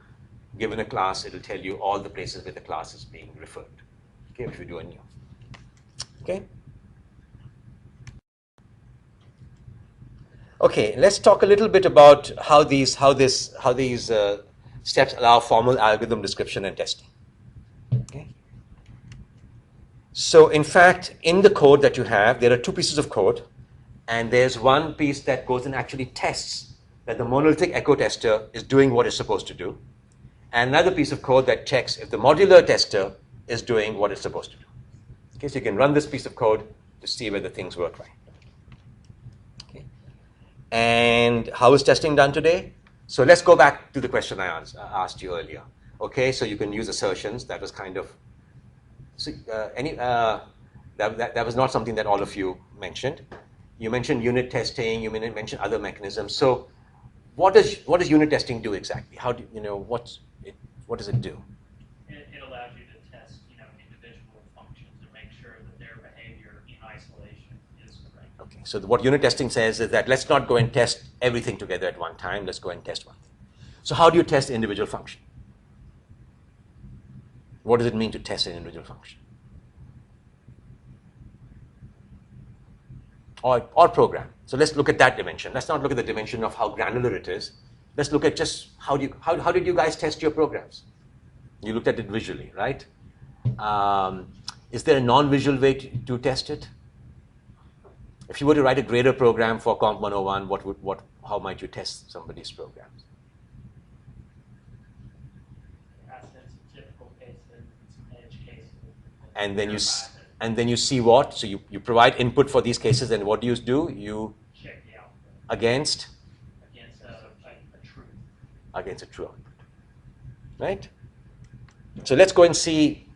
given a class, it will tell you all the places where the class is being referred. Okay, if you do a new. Okay. Okay, let's talk a little bit about how these steps allow formal algorithm description and testing. Okay. So in fact, in the code that you have, there are two pieces of code, and there's one piece that goes and actually tests that the monolithic echo tester is doing what it's supposed to do, and another piece of code that checks if the modular tester is doing what it's supposed to do. Okay, so you can run this piece of code to see whether things work right. Okay. And how is testing done today? So let's go back to the question I asked you earlier. Okay, so you can use assertions. That was kind of that was not something that all of you mentioned. You mentioned unit testing. You mentioned other mechanisms. So what does unit testing do exactly? How do what does it do? It allows you to test individual functions to make sure that their behavior in isolation is correct. Okay, so what unit testing says is that let's not go and test everything together at one time. Let's go and test one thing. So how do you test individual function? What does it mean to test an individual function? Or program. So let's look at that dimension. Let's not look at the dimension of how granular it is. Let's look at just how did you guys test your programs? You looked at it visually, right? Is there a non-visual way to test it? If you were to write a grader program for Comp 101, how might you test somebody's programs? Typical cases, edge cases. And then you see what? So you provide input for these cases, and what do? You check the output against a true output, right? So let's go and see.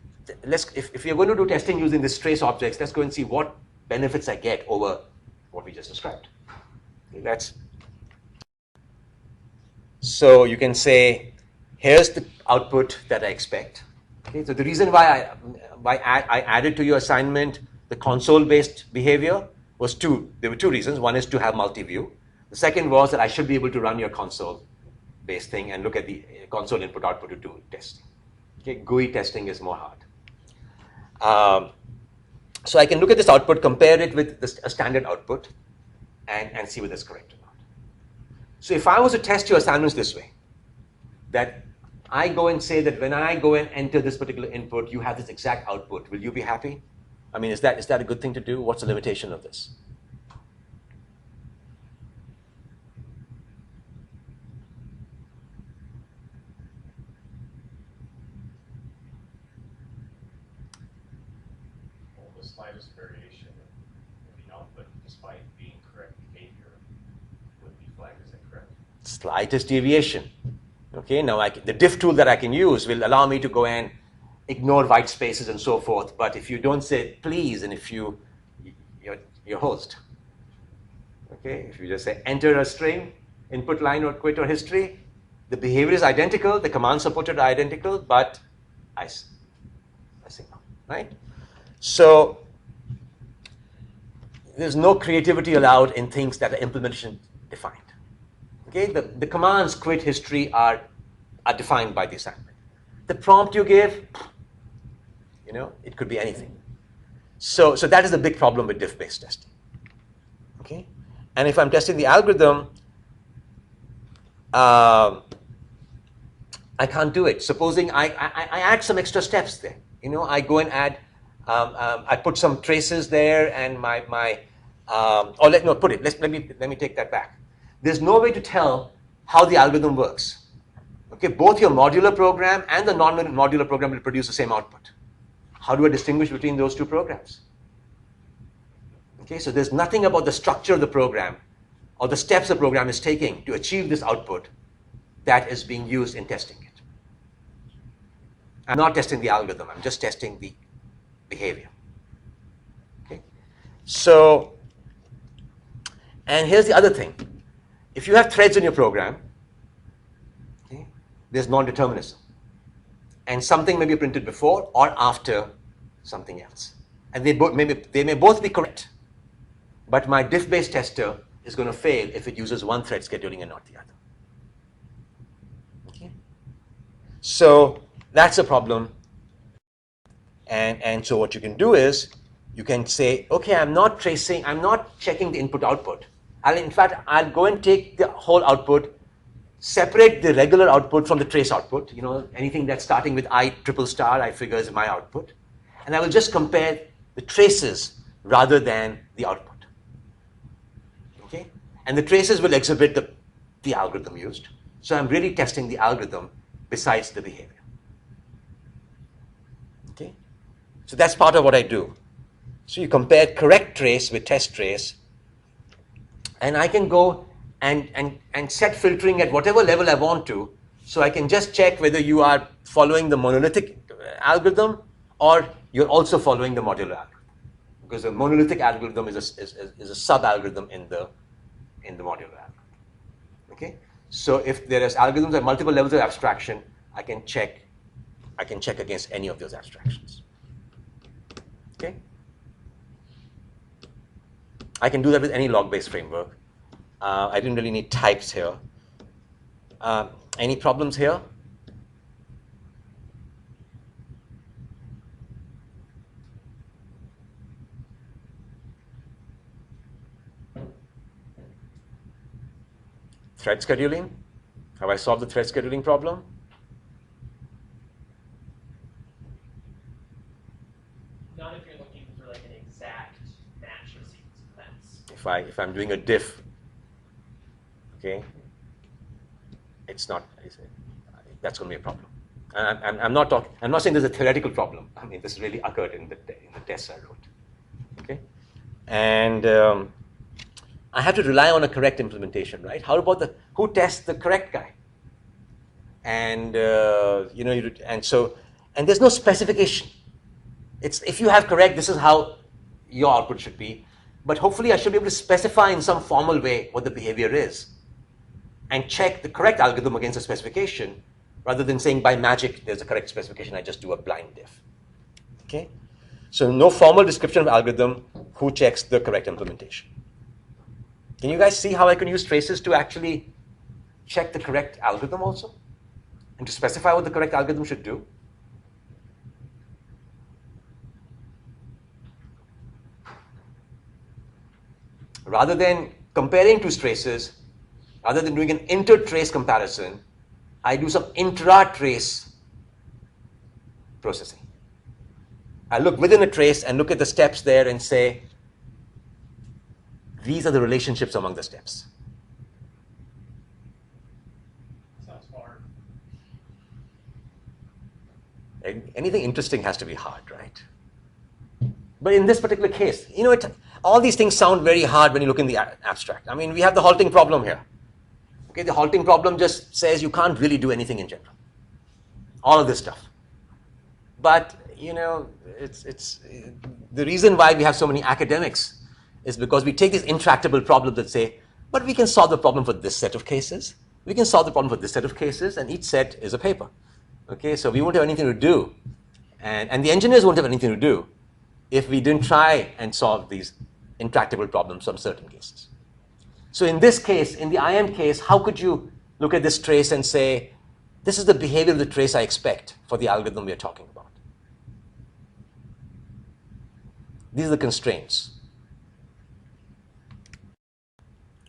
If you're going to do testing using these trace objects, let's go and see what benefits I get over what we just described. Okay, so you can say, here's the output that I expect. Okay, so the reason why I added to your assignment the console-based behavior was two. There were two reasons. One is to have multi-view. The second was that I should be able to run your console-based thing and look at the console input-output to do testing. Okay, GUI testing is more hard. So I can look at this output, compare it with a standard output, and see whether it's correct or not. So if I was to test your assignments this way, that I go and say that when I go and enter this particular input, you have this exact output, will you be happy? I mean, is that a good thing to do? What's the limitation of this? The slightest variation in the output, despite being correct behavior, would be flagged as incorrect. Slightest deviation. Okay, now the diff tool that I can use will allow me to go and ignore white spaces and so forth. But if you don't say please, and if your host, okay, if you just say enter a string, input line or quit or history, the behavior is identical, the commands supported are identical, but I say no, right? So there's no creativity allowed in things that are implementation defined. Okay, the commands quit history are defined by the assignment. the prompt you give, you know, it could be anything. So that is the big problem with diff-based testing. Okay? And if I'm testing the algorithm, I can't do it. Supposing I add some extra steps there. You know, I go and add, I put some traces there, and let me take that back. There's no way to tell how the algorithm works. Okay, both your modular program and the non-modular program will produce the same output. How do I distinguish between those two programs? Okay, so there's nothing about the structure of the program or the steps the program is taking to achieve this output that is being used in testing it. I'm not testing the algorithm, I'm just testing the behavior. Okay, so, and here's the other thing. If you have threads in your program, okay, there's non-determinism. And something may be printed before or after something else. And they may both be correct. But my diff-based tester is going to fail if it uses one thread scheduling and not the other. Okay? So that's a problem. And so what you can do is, you can say, okay, I'm not checking the input-output. I'll go and take the whole output, separate the regular output from the trace output. You know, anything that's starting with I triple star, I figure is my output. And I will just compare the traces rather than the output. Okay? And the traces will exhibit the algorithm used. So I'm really testing the algorithm besides the behavior. Okay? So that's part of what I do. So you compare correct trace with test trace, and I can go and set filtering at whatever level I want to, so I can just check whether you are following the monolithic algorithm or you're also following the modular algorithm. Because the monolithic algorithm is a sub-algorithm in the modular algorithm. Okay? So if there is algorithms at multiple levels of abstraction, I can check against any of those abstractions. Okay? I can do that with any log-based framework. I didn't really need types here. Any problems here? Thread scheduling? Have I solved the thread scheduling problem? Not if you're looking for like an exact match of sequence of events. If I'm doing a diff, okay, that's going to be a problem. And I'm not saying there's a theoretical problem. I mean, this really occurred in the tests I wrote. Okay, and I have to rely on a correct implementation, right? How about who tests the correct guy? And and there's no specification. It's if you have correct, this is how your output should be. But hopefully, I should be able to specify in some formal way what the behavior is, and check the correct algorithm against the specification, rather than saying by magic there's a correct specification. I just do a blind diff. Okay, so no formal description of algorithm. Who checks the correct implementation? Can you guys see how I can use traces to actually check the correct algorithm also? And to specify what the correct algorithm should do? Rather than comparing two traces, rather than doing an inter-trace comparison, I do some intra-trace processing. I look within a trace and look at the steps there and say, these are the relationships among the steps. Sounds hard. Anything interesting has to be hard, right? But in this particular case, you know, all these things sound very hard when you look in the abstract. I mean, we have the halting problem here. Okay, the halting problem just says you can't really do anything in general. All of this stuff. But, you know, it's the reason why we have so many academics is because we take these intractable problems that say, but we can solve the problem for this set of cases. We can solve the problem for this set of cases, and each set is a paper. Okay, so we won't have anything to do. And the engineers won't have anything to do if we didn't try and solve these intractable problems from certain cases. So in this case, in the IM case, how could you look at this trace and say, This is the behavior of the trace I expect for the algorithm we are talking about. These are the constraints.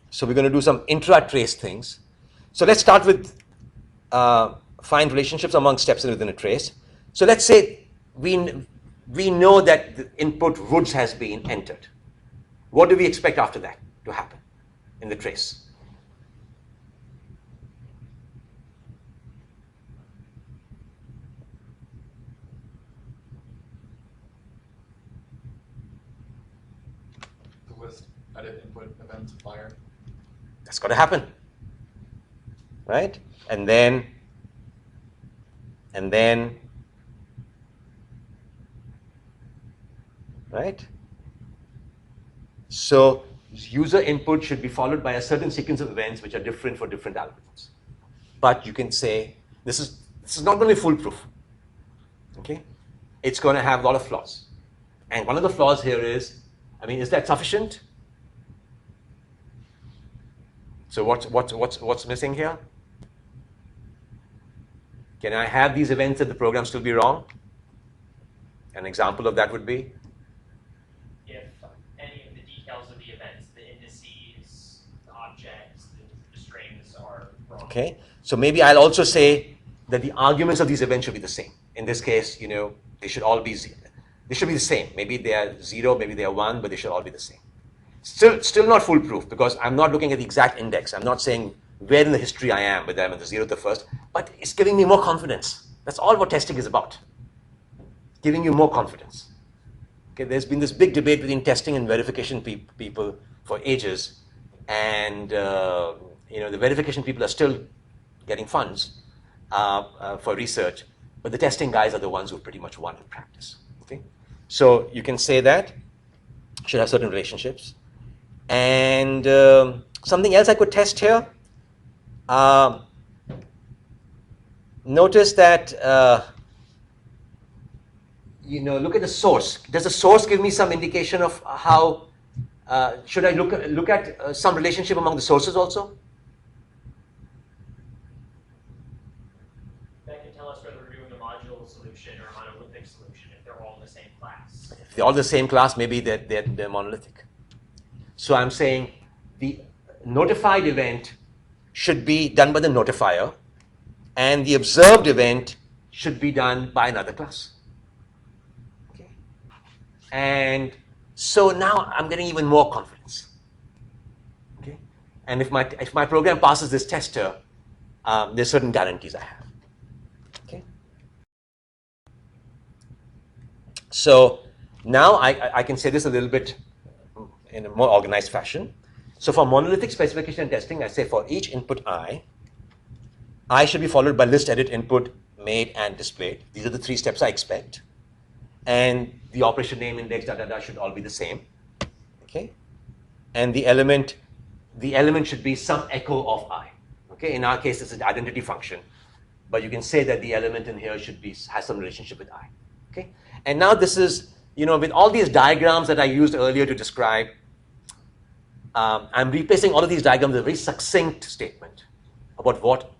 So we're going to do some intra-trace things. So let's start with find relationships among steps within a trace. So let's say we know that the input woods has been entered. What do we expect after that to happen in the trace? The list edit input event fire. That's got to happen, right? And then, right? So user input should be followed by a certain sequence of events which are different for different algorithms. But you can say this is not going to be foolproof. Okay? It's going to have a lot of flaws. And one of the flaws here is, is that sufficient? So what's missing here? Can I have these events that the program still be wrong? An example of that would be? If any of the details of the events, the indices, the objects, the strings are wrong. Okay, so maybe I'll also say that the arguments of these events should be the same. In this case, they should all be they should be the same. Maybe they are 0, maybe they are 1, but they should all be the same. Still not foolproof because I'm not looking at the exact index. I'm not saying where in the history I am, whether I'm at the 0th or 1st, but it's giving me more confidence. That's all what testing is about. Giving you more confidence. Okay, there's been this big debate between testing and verification people for ages, and the verification people are still getting funds for research, but the testing guys are the ones who pretty much won in practice. Okay, so you can say that should have certain relationships, and something else I could test here. Notice that look at the source. Does the source give me some indication of how? Should I look at some relationship among the sources also? That can tell us whether we're doing a modular solution or a monolithic solution if they're all in the same class. If they're all the same class, maybe they're monolithic. So I'm saying the notified event should be done by the notifier, and the observed event should be done by another class. Okay. And so now I'm getting even more confidence. Okay. And if my program passes this tester, there's certain guarantees I have. Okay. So now I can say this a little bit in a more organized fashion. So for monolithic specification and testing, I say for each input I should be followed by list, edit, input, made, and displayed. These are the 3 steps I expect. And the operation name, index, should all be the same. Okay? And the element should be some echo of I. Okay? In our case, it's an identity function. But you can say that the element in here has some relationship with I. Okay? And now this is, with all these diagrams that I used earlier to describe, I'm replacing all of these diagrams with a very succinct statement about what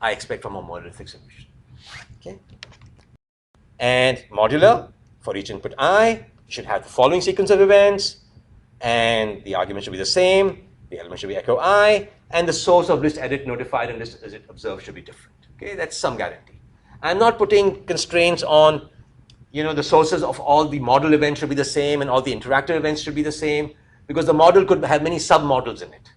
I expect from a monolithic solution. Okay? And modular, for each input I, you should have the following sequence of events, and the argument should be the same, the element should be echo I, and the source of list edit notified and list edit observed should be different. Okay? That's some guarantee. I'm not putting constraints on, the sources of all the model events should be the same and all the interactive events should be the same, because the model could have many sub-models in it.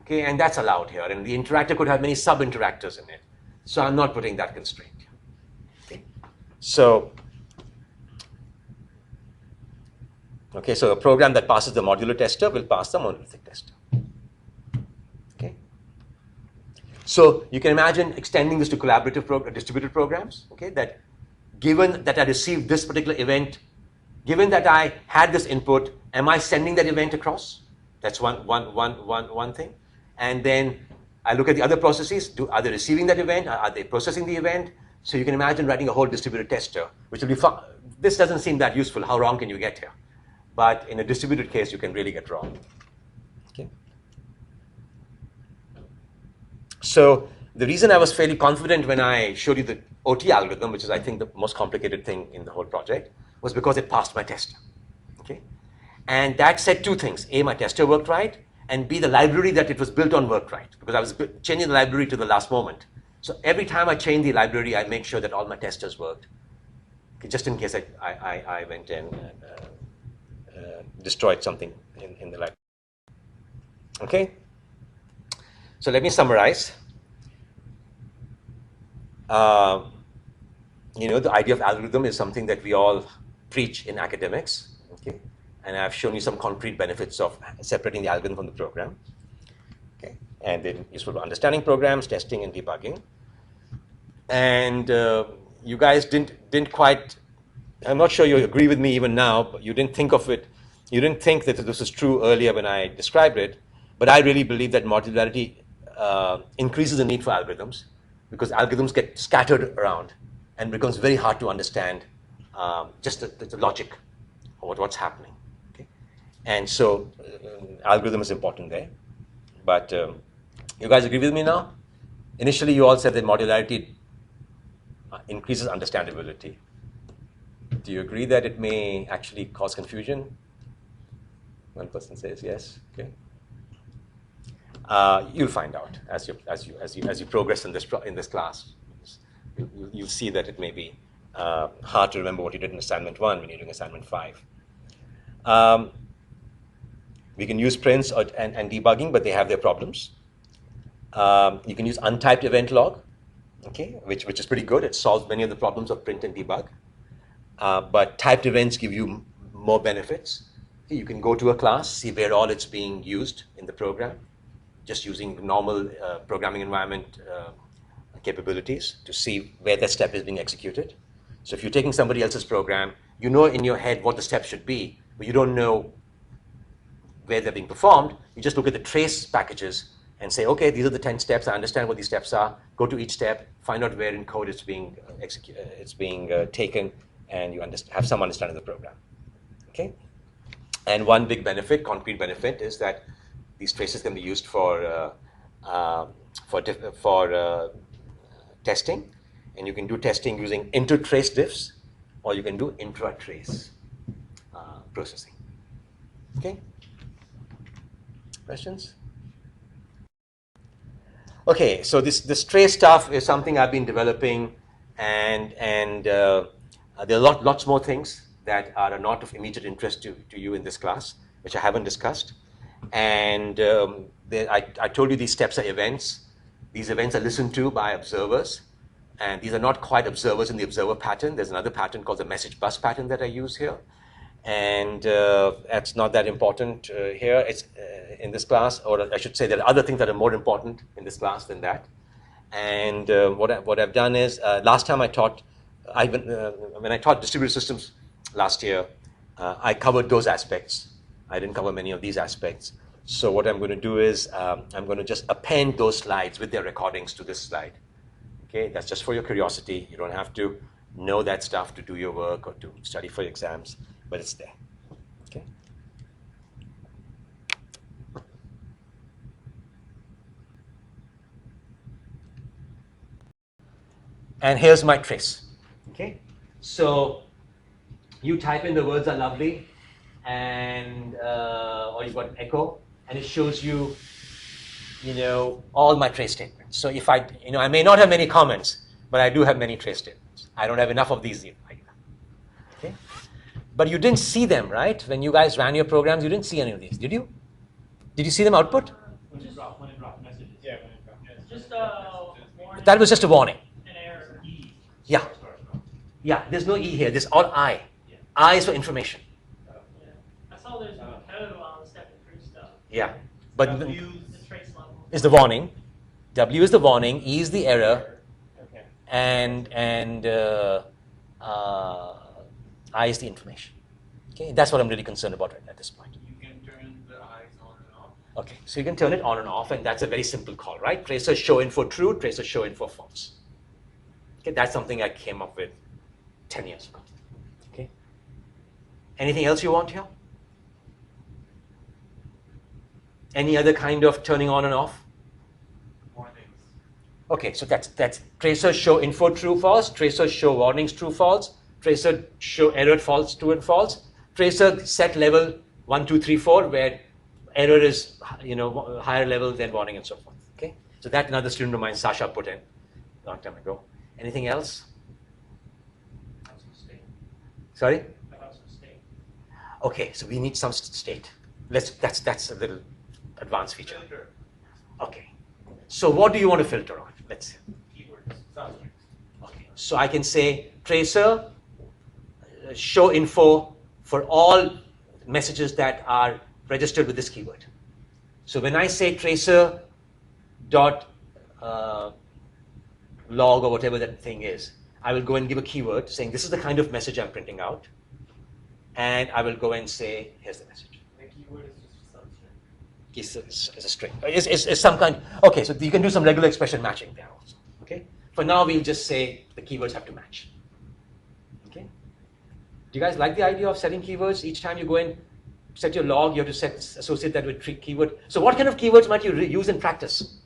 Okay, and that's allowed here. And the interactor could have many sub-interactors in it. So I'm not putting that constraint here. Okay, so a program that passes the modular tester will pass the monolithic tester. Okay. So you can imagine extending this to collaborative distributed programs. Okay, that given that I received this particular event, given that I had this input, am I sending that event across? That's one thing. And then I look at the other processes. Are they receiving that event? Are they processing the event? So you can imagine writing a whole distributed tester, which will be fun. This doesn't seem that useful. How wrong can you get here? But in a distributed case, you can really get wrong. Okay. So the reason I was fairly confident when I showed you the OT algorithm, which is I think the most complicated thing in the whole project, was because it passed my tester. Okay? And that said two things. A, my tester worked right, and B, the library that it was built on worked right, because I was changing the library to the last moment. So every time I change the library, I make sure that all my testers worked, okay, just in case I went and destroyed something in the library. Okay? So let me summarize. The idea of algorithm is something that we all preach in academics, okay? And I've shown you some concrete benefits of separating the algorithm from the program, okay? And then useful for understanding programs, testing, and debugging. And you guys didn't quite, I'm not sure you agree with me even now, but you didn't think of it, you didn't think that this was true earlier when I described it, but I really believe that modularity increases the need for algorithms, because algorithms get scattered around and becomes very hard to understand just the logic of what's happening. Okay? And so algorithm is important there. But you guys agree with me now? Initially, you all said that modularity increases understandability. Do you agree that it may actually cause confusion? One person says yes. Okay. You'll find out as you progress in this class. You'll see that it may be hard to remember what you did in assignment 1 when you're doing assignment 5. We can use prints and debugging, but they have their problems. You can use untyped event log, okay, which is pretty good. It solves many of the problems of print and debug. But typed events give you more benefits. You can go to a class, see where all it's being used in the program, just using normal programming environment capabilities to see where that step is being executed. So if you're taking somebody else's program, you know in your head what the steps should be, but you don't know where they're being performed. You just look at the trace packages and say, okay, these are the 10 steps. I understand what these steps are. Go to each step, find out where in code it's being taken, and you have some understanding of the program. Okay. And one big benefit, concrete benefit, is that these traces can be used for testing, and you can do testing using inter-trace diffs, or you can do intra-trace processing. Okay. Questions? Okay, so this trace stuff is something I've been developing, and there are lots more things that are not of immediate interest to you in this class, which I haven't discussed. And I told you these steps are events. These events are listened to by observers, and these are not quite observers in the observer pattern. There's another pattern called the message bus pattern that I use here, and that's not that important here. It's in this class, or I should say there are other things that are more important in this class than that. And what I've done is, last time I taught, when I taught distributed systems last year, I covered those aspects. I didn't cover many of these aspects. So what I'm going to do is I'm going to just append those slides with their recordings to this slide. Okay, that's just for your curiosity. You don't have to know that stuff to do your work or to study for your exams, but it's there. Okay. And here's my trace. Okay, so you type in the words are lovely, and or you've got echo, and it shows you, all my trace statements. So if I may not have many comments, but I do have many trace statements. I don't have enough of these either. Okay, but you didn't see them, right? When you guys ran your programs, you didn't see any of these, did you? Did you see them output? When it dropped messages. Yeah, when it dropped. It's just warning. That was just a warning. An error. E. Yeah. Yeah, there's no E here. There's all I. Yeah. I is for information. Yeah. I saw there's no code on the step and proof stuff. Yeah. But The trace level. is the warning. W is the warning. E is the error. Okay. And I is the information. Okay, that's what I'm really concerned about right at this point. You can turn the eyes on and off. Okay, so you can turn it on and off, and that's a very simple call, right? Tracer show info true, tracer show info false. Okay, that's something I came up with 10 years ago. Okay. Anything else you want here? Any other kind of turning on and off? Warnings. Okay, so that's tracer show info true false, tracer show warnings true false, tracer show error false true and false, tracer set level 1, 2, 3, 4 where error is higher level than warning and so forth. Okay, so that another student of mine, Sasha, put in a long time ago. Anything else? Sorry? Okay, so we need some state. That's a little advanced feature. Filter. Okay, so what do you want to filter on? Let's see. Keywords, sounds like. Okay, so I can say tracer show info for all messages that are registered with this keyword. So when I say tracer dot log or whatever that thing is, I will go and give a keyword saying this is the kind of message I'm printing out, and I will go and say here's the message. The keyword is just a substring. It's a string. It's some kind. Okay, so you can do some regular expression matching there also. Okay. For now, we'll just say the keywords have to match. Okay. Do you guys like the idea of setting keywords? Each time you go and set your log, you have to associate that with keyword. So what kind of keywords might you use in practice?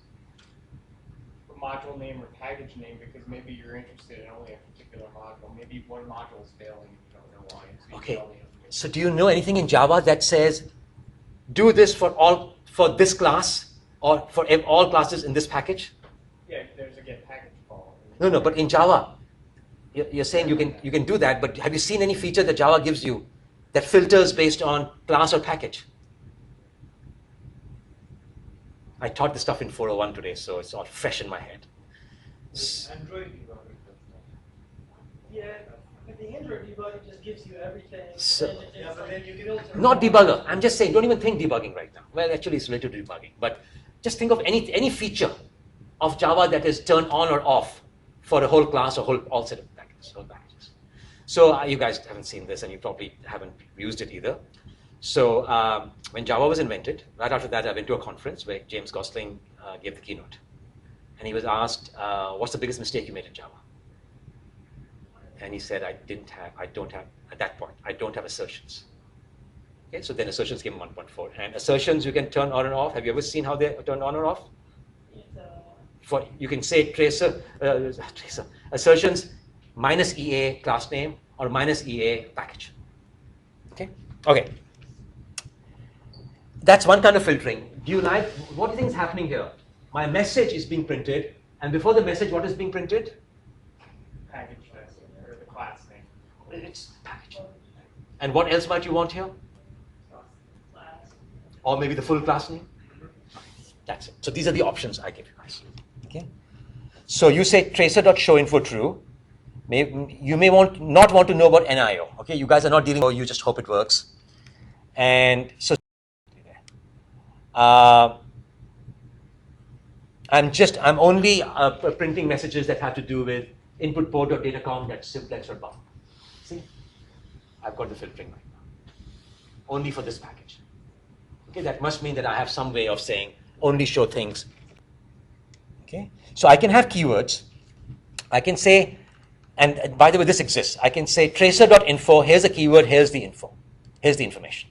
A module name or package name, because maybe you're interested in only a particular module. Maybe one module is failing and you don't know why. So Okay. So do you know anything in Java that says do this for this class or for all classes in this package? Yeah, there's a get package call. No, but in Java, you're saying you can do that, but have you seen any feature that Java gives you that filters based on class or package? I taught this stuff in 401 today, so it's all fresh in my head. Android debugger does that. Yeah, but the Android debugger just gives you everything. So- and it's Yeah, but then you can filter Not all- debugger. I'm just saying, don't even think debugging right now. Well, actually, it's related to debugging. But just think of any feature of Java that is turned on or off for a whole class or all set of packages. So you guys haven't seen this, and you probably haven't used it either. So when Java was invented, right after that, I went to a conference where James Gosling gave the keynote. And he was asked, what's the biggest mistake you made in Java? And he said, I don't have assertions. Okay, so then assertions came 1.4. And assertions you can turn on and off. Have you ever seen how they turn on or off? It's, You can say tracer assertions minus EA class name or minus EA package. Okay. That's one kind of filtering. What do you think is happening here? My message is being printed, and before the message, what is being printed? Package name or the class name. It's package. And what else might you want here? class. Or maybe the full class name? That's it. So these are the options I give you guys. Okay. So you say tracer.showInfo true. You may not want to know about NIO. Okay, you guys are not dealing with, you just hope it works. And so I'm only printing messages that have to do with input port.datacom.simplex.buffer. See, I've got the filtering right now. Only for this package. Okay, that must mean that I have some way of saying only show things. Okay, so I can have keywords. I can say, and by the way, this exists. I can say tracer.info, here's a keyword, here's the info. Here's the information.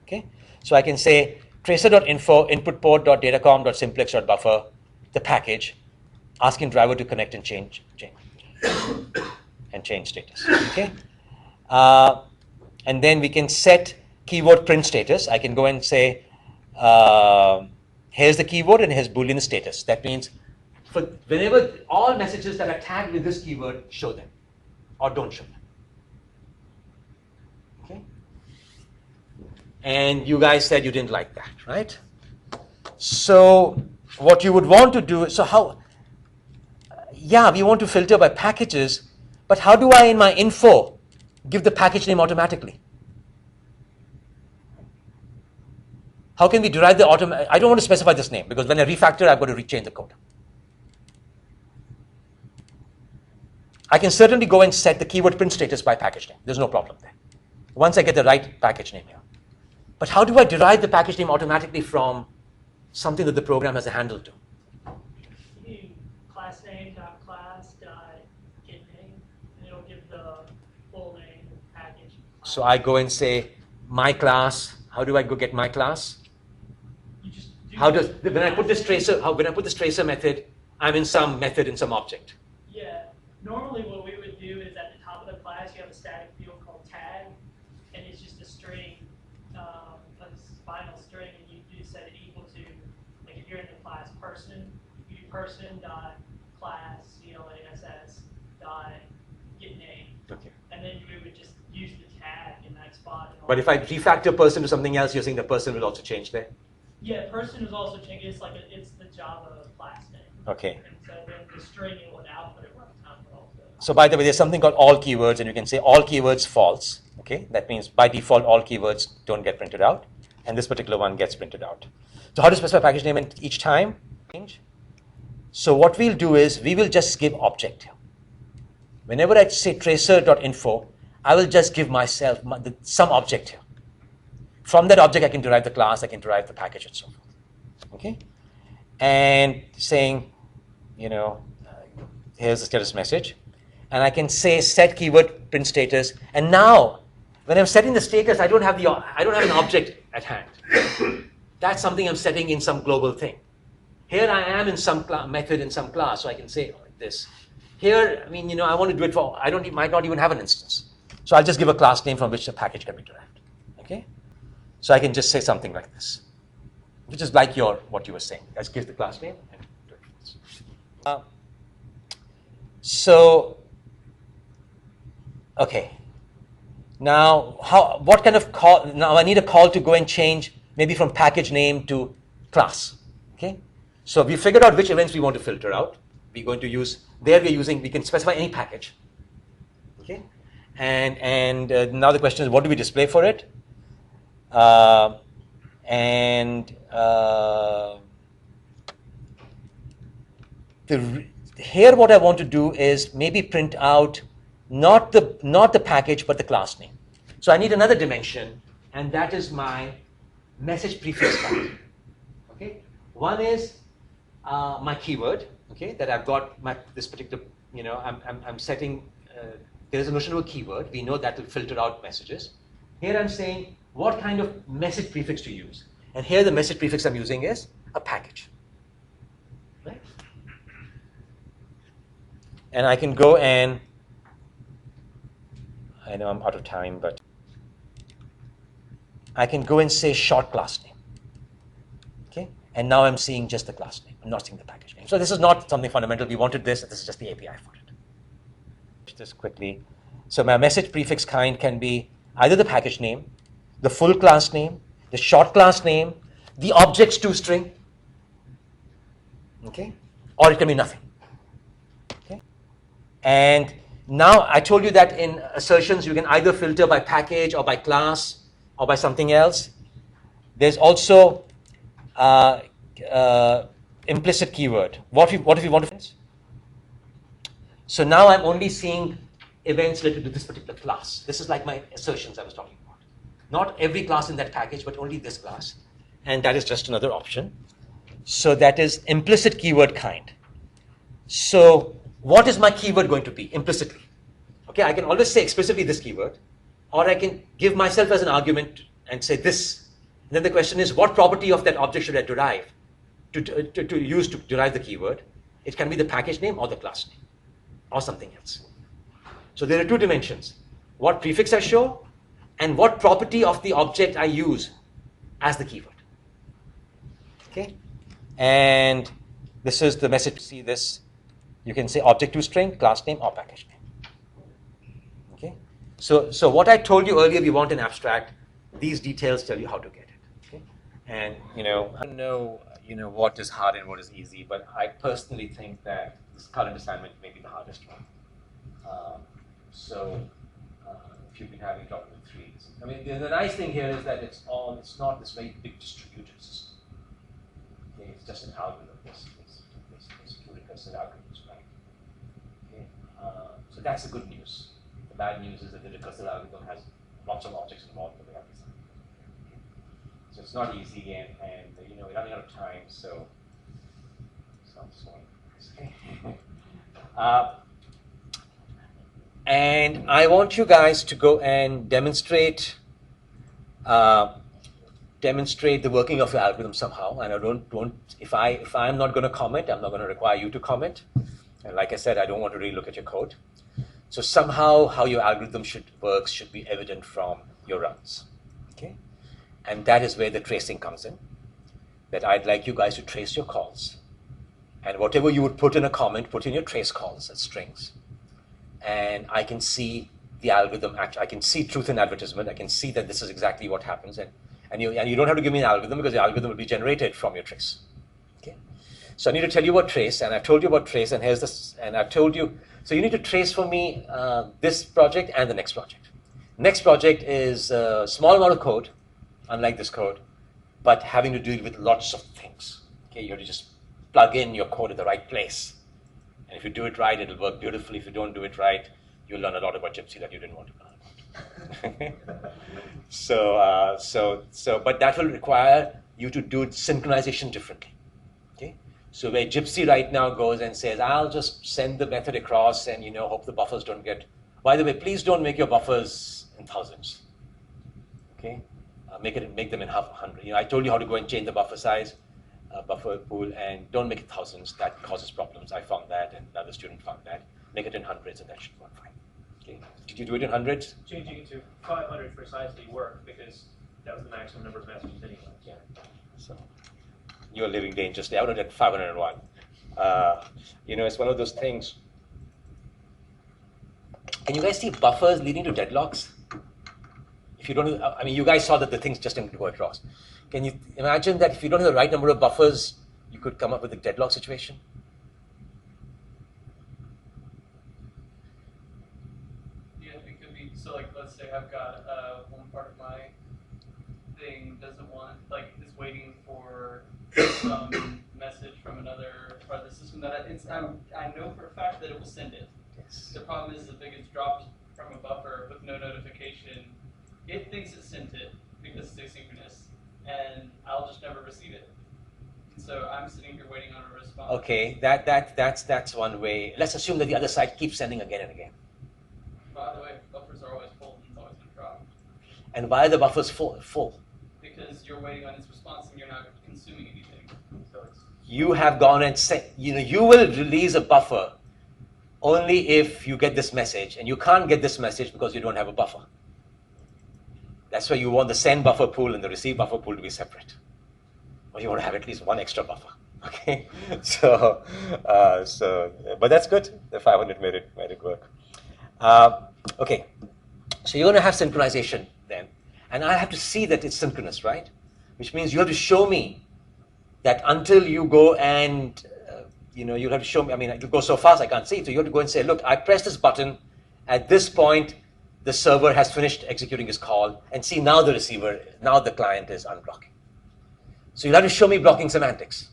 Okay, so I can say tracer.info, input port.datacom.simplex.buffer, the package, asking driver to connect and change status. Okay, and then we can set keyword print status. I can go and say, here's the keyword and here's Boolean status. That means for whenever all messages that are tagged with this keyword, show them or don't show them. Okay? And you guys said you didn't like that, right? So what you would want to do, we want to filter by packages, but how do I in my info give the package name automatically? How can we derive the I don't want to specify this name because when I refactor, I've got to rechange the code. I can certainly go and set the keyword print status by package name. There's no problem there. Once I get the right package name here. But how do I derive the package name automatically from something that the program has a handle to? You do class name dot class dot get name, and it'll give the full name package. So I go and say my class. How do I go get my class? You just do When I put this tracer method I'm in some method in some object. Yeah. Normally what we would do is at the top of the class you have a static field called tag, and it's just a string, a final string, and you do set it equal to, like if you're in the class person, you do person dot class CLASS dot get name. Okay. And then we would just use the tag in that spot. But if I refactor person to something else, you're saying the person will also change there? Yeah, person is also changing. It's like it's the Java class name. Okay. And so then the string it would output at runtime would also. So by the way, there's something called all keywords, and you can say all keywords false. Okay, that means by default all keywords don't get printed out, and this particular one gets printed out. So how to specify package name each time? So what we'll do is we will just give object here. Whenever I say tracer.info, I will just give myself some object here. From that object, I can derive the class, I can derive the package, and so forth. Okay, and saying, here's the status message, and I can say set keyword print status, and now when I'm setting the status, I don't have an object at hand. That's something I'm setting in some global thing. Here I am in some method in some class, so I can say like this. Here, I want to do it for, might not even have an instance. So I'll just give a class name from which the package can be derived. Okay? So I can just say something like this, which is like what you were saying. Let's give the class name and do it. Okay. Now, what kind of call? Now I need a call to go and change maybe from package name to class. Okay. So we figured out which events we want to filter out. We're going to use, we can specify any package. Okay. And now the question is, what do we display for it? Here what I want to do is maybe print out not the package but the class name. So I need another dimension, and that is my message prefix count. Okay, one is my keyword. Okay, that I've got this particular. I'm setting. There is a notion of a keyword. We know that will filter out messages. Here I'm saying what kind of message prefix to use, and here the message prefix I'm using is a package. Right? And I can go and, I know I'm out of time, but I can go and say short class name. Okay? And now I'm seeing just the class name. I'm not seeing the package name. So this is not something fundamental. We wanted this. This is just the API for it. Just quickly. So my message prefix kind can be either the package name, the full class name, the short class name, the objects to string. Okay? Or it can be nothing. Okay? And now I told you that in assertions you can either filter by package or by class or by something else. There's also implicit keyword. What if we want to? So now I'm only seeing events related to this particular class. This is like my assertions I was talking about. Not every class in that package, but only this class. And that is just another option. So that is implicit keyword kind. So what is my keyword going to be implicitly? Okay, I can always say explicitly this keyword, or I can give myself as an argument and say this. And then the question is, what property of that object should I derive to use to derive the keyword? It can be the package name or the class name or something else. So there are two dimensions. What prefix I show and what property of the object I use as the keyword. Okay? And this is the message. See this? You can say object to string, class name, or package name. Okay? So what I told you earlier, we want an abstract. These details tell you how to get it. Okay? And I don't know what is hard and what is easy, but I personally think that this current assignment may be the hardest one. If you've been having trouble with threes, the nice thing here is that it's not this very big distributed system. Okay, it's just an algorithm. This two recursive algorithms, right? Okay, so that's the good news. The bad news is that the recursive algorithm has lots of objects involved in the way design. So it's not easy, and we're running out of time. So I'm just going. Okay. And I want you guys to go and demonstrate demonstrate the working of your algorithm somehow, and I don't if I'm not going to comment, I'm not going to require you to comment. And like I said, I don't want to really look at your code. So somehow how your algorithm works should be evident from your runs. Okay? And that is where the tracing comes in. That I'd like you guys to trace your calls. And whatever you would put in a comment, put in your trace calls as strings. And I can see the algorithm, I can see truth in advertisement. I can see that this is exactly what happens. And you don't have to give me an algorithm because the algorithm will be generated from your trace. Okay? So I need to tell you about trace, and I've told you about trace, and here's this, and I've told you, so you need to trace for me this project and the next project. Next project is a small amount of code, unlike this code, but having to deal with lots of things. Okay, you have to just plug in your code at the right place. And if you do it right, it'll work beautifully. If you don't do it right, you'll learn a lot about Gypsy that you didn't want to learn. But that will require you to do synchronization differently. Okay? So where Gypsy right now goes and says, I'll just send the method across and hope the buffers don't get. By the way, please don't make your buffers in thousands. Okay? Make them in 100. I told you how to go and change the buffer size, buffer pool, and don't make it thousands. That causes problems. I found that, and another student found that. Make it in hundreds, and that should work fine. Okay? Did you do it in hundreds? Changing it to 500 precisely worked because that was the maximum number of messages anyway. Yeah. So you're living dangerously. I would have done 501. It's one of those things. Can you guys see buffers leading to deadlocks? If you don't, you guys saw that the things just didn't go across. Can you imagine that if you don't have the right number of buffers, you could come up with a deadlock situation? Yeah, it could be. So, let's say I've got one part of my thing doesn't want, is waiting for some message from another part of the system that I know for a fact that it will send it. Yes. The problem is if it gets dropped from a buffer with no notification, it thinks it sent it because it's asynchronous, and I'll just never receive it. And so I'm sitting here waiting on a response. Okay, that's one way. Let's assume that the other side keeps sending again and again. By the way, buffers are always full, and it's always going to drop. And why are the buffers full? Because you're waiting on its response and you're not consuming anything. So it's You have gone and said, you will release a buffer only if you get this message, and you can't get this message because you don't have a buffer. That's why you want the send buffer pool and the receive buffer pool to be separate. Or you want to have at least one extra buffer. Okay, but that's good. The 500 made it work. Okay, so you're going to have synchronization then, and I have to see that it's synchronous, right? Which means you have to show me that until you go and you have to show me. It'll go so fast I can't see it. So you have to go and say, look, I pressed this button. At this point, the server has finished executing his call, and see now the client is unblocking. So you'll have to show me blocking semantics,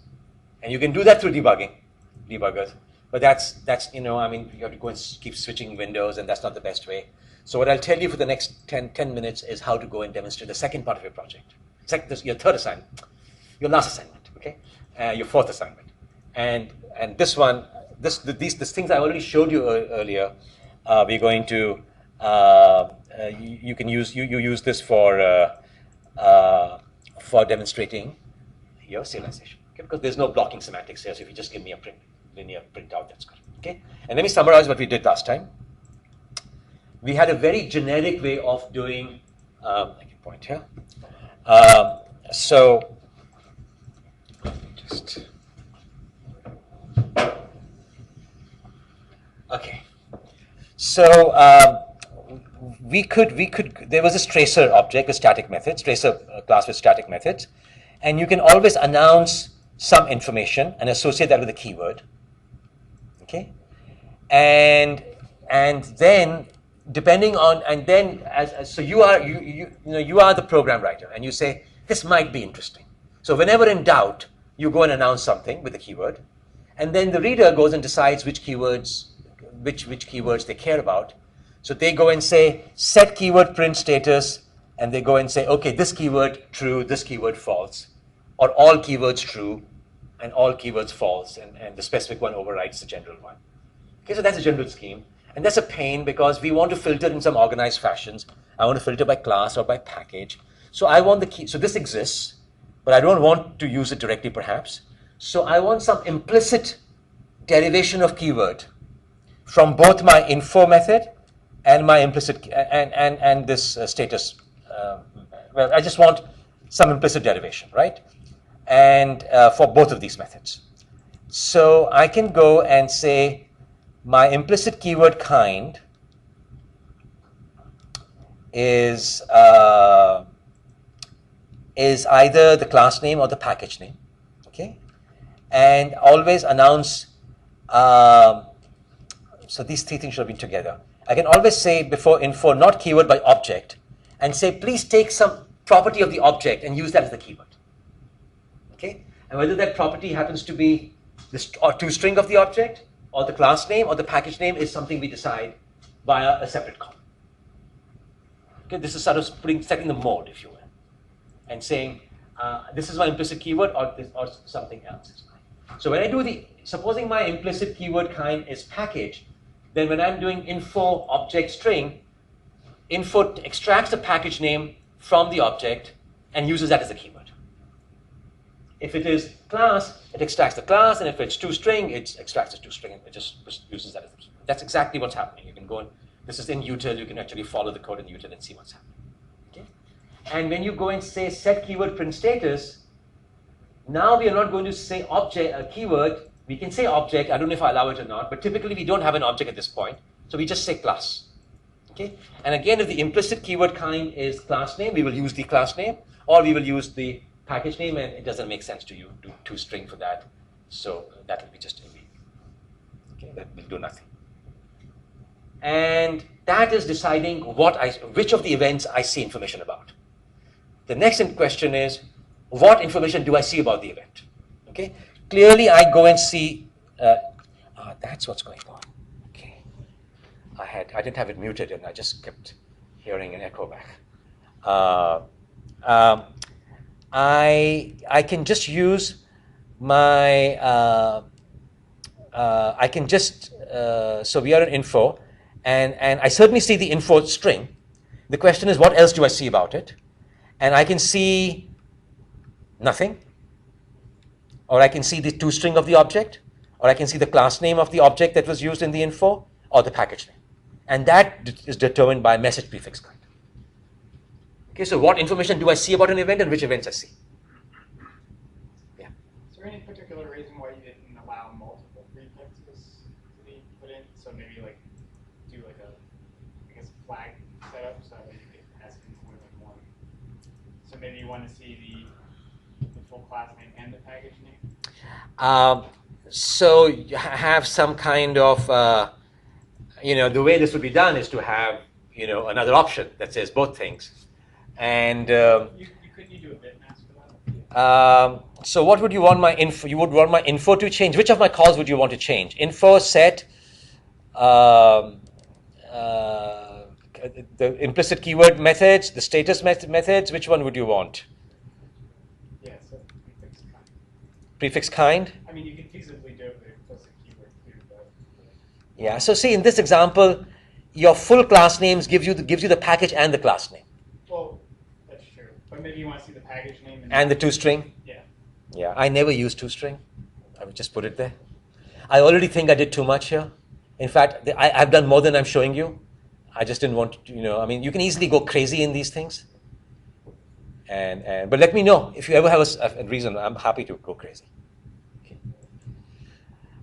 and you can do that through debuggers. But that's you have to go and keep switching windows, and that's not the best way. So what I'll tell you for the next 10 minutes is how to go and demonstrate the second part of your project, your third assignment, your last assignment, okay, your fourth assignment, and this one, these things I already showed you earlier. We're going to you use this for demonstrating your serialization, okay? Because there's no blocking semantics here. So if you just give me a linear printout, that's good. Okay. And let me summarize what we did last time. We had a very generic way of doing. I can point here. Okay. So we could. There was this tracer object with static methods, tracer class with static methods, and you can always announce some information and associate that with a keyword. Okay, and then depending on so you are the program writer, and you say this might be interesting. So whenever in doubt, you go and announce something with a keyword, and then the reader goes and decides which keywords they care about. So they go and say set keyword print status, and they go and say, okay, this keyword true, this keyword false, or all keywords true and all keywords false, and the specific one overrides the general one. Okay, so that's a general scheme, and that's a pain because we want to filter in some organized fashions. I want to filter by class or by package. So I want the key, so this exists, but I don't want to use it directly perhaps. So I want some implicit derivation of keyword from both my info method and my implicit, and this status. Well, I just want some implicit derivation, right? And for both of these methods. So I can go and say my implicit keyword kind is either the class name or the package name, okay? And always announce, so these three things should have been together. I can always say before info, not keyword by object, and say, please take some property of the object and use that as the keyword, okay? And whether that property happens to be the toString of the object, or the class name, or the package name is something we decide via a separate call. Okay, this is sort of setting the mode, if you will, and saying this is my implicit keyword, or something else is mine. So when I do supposing my implicit keyword kind is package, then when I'm doing info object string, info extracts the package name from the object and uses that as a keyword. If it is class, it extracts the class, and if it's toString, it extracts the toString and it just uses that as the keyword. That's exactly what's happening. You can go and this is in util. You can actually follow the code in util and see what's happening. Okay? And when you go and say set keyword print status, now we are not going to say object, a keyword. We can say object. I don't know if I allow it or not, but typically we don't have an object at this point. So we just say class. Okay? And again, if the implicit keyword kind is class name, we will use the class name, or we will use the package name, and it doesn't make sense to you do toString for that. So that will be just a week. Okay, that will do nothing. And that is deciding which of the events I see information about. The next question is, what information do I see about the event? Okay, clearly I go and see. That's what's going on. Okay, I didn't have it muted, and I just kept hearing an echo back. I can just use my. I can just. So we are in info. And I certainly see the info string. The question is, what else do I see about it? And I can see nothing. Or I can see the toString of the object. Or I can see the class name of the object that was used in the info, or the package name. And that is determined by message prefix kind. Okay, so what information do I see about an event and which events I see? Yeah. Is there any particular reason why you didn't allow multiple prefixes to be put in? So maybe like do like a, I guess, flag setup so that you can pass in more than one. So maybe you want to see the full class name and the package name? So you have some kind of, the way this would be done is to have, another option that says both things. And Couldn't you do a bitmask for that? so what would you want my info? You would want my info to change. Which of my calls would you want to change? Info, set, the implicit keyword methods, the status methods. Which one would you want? Yeah, so prefix kind. Prefix kind? I mean, you can feasibly do it with implicit keyword too, but Yeah. So see, in this example, your full class names gives you the package and the class name. well, that's true. But maybe you want to see the package name And the toString? Yeah. Yeah, I never use toString. I would just put it there. I already think I did too much here. In fact, I've done more than I'm showing you. I just didn't want to, you can easily go crazy in these things. But let me know if you ever have a reason. I'm happy to go crazy.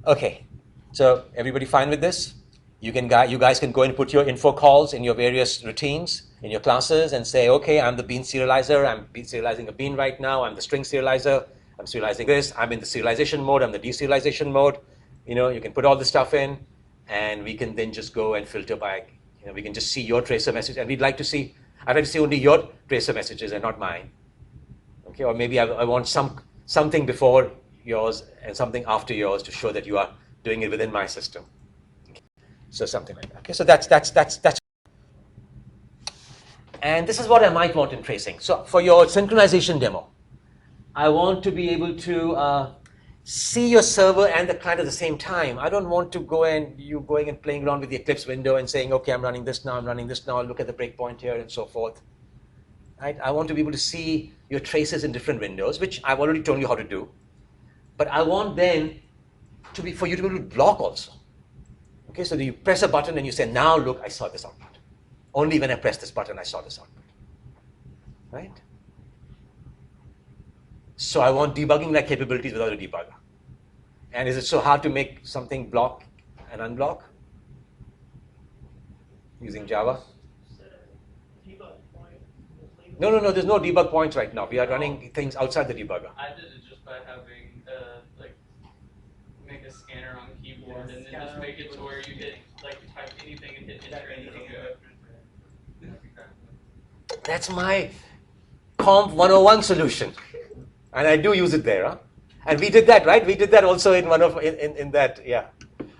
Okay. So everybody fine with this? You guys can go and put your info calls in your various routines, in your classes, and say, okay, I'm the bean serializer. I'm serializing a bean right now. I'm the string serializer. I'm serializing this. I'm in the serialization mode. I'm the deserialization mode. You can put all this stuff in, and we can then just go and filter by, we can just see your tracer message. And I'd like to see only your tracer messages and not mine. Okay, or maybe I want something before yours and something after yours to show that you are doing it within my system. Okay. So something like that. Okay, so that's. And this is what I might want in tracing. So for your synchronization demo, I want to be able to see your server and the client at the same time. I don't want to going and playing around with the Eclipse window and saying, okay, I'm running this now, I'll look at the breakpoint here and so forth. Right? I want to be able to see your traces in different windows, which I've already told you how to do. But I want then for you to be able to block also. Okay, so you press a button and you say, now look, I saw this output. Only when I press this button, I saw this output. Right? So I want debugging-like capabilities without a debugger. And is it so hard to make something block and unblock using Java? No, there's no debug points right now. We are running things outside the debugger. I did it just by having like make a scanner on the keyboard and then just make it to where you hit like you type anything and hit enter and it'll go. That's my Comp 101 solution, and I do use it there. Huh? And we did that, right? We did that also in one of in that. Yeah.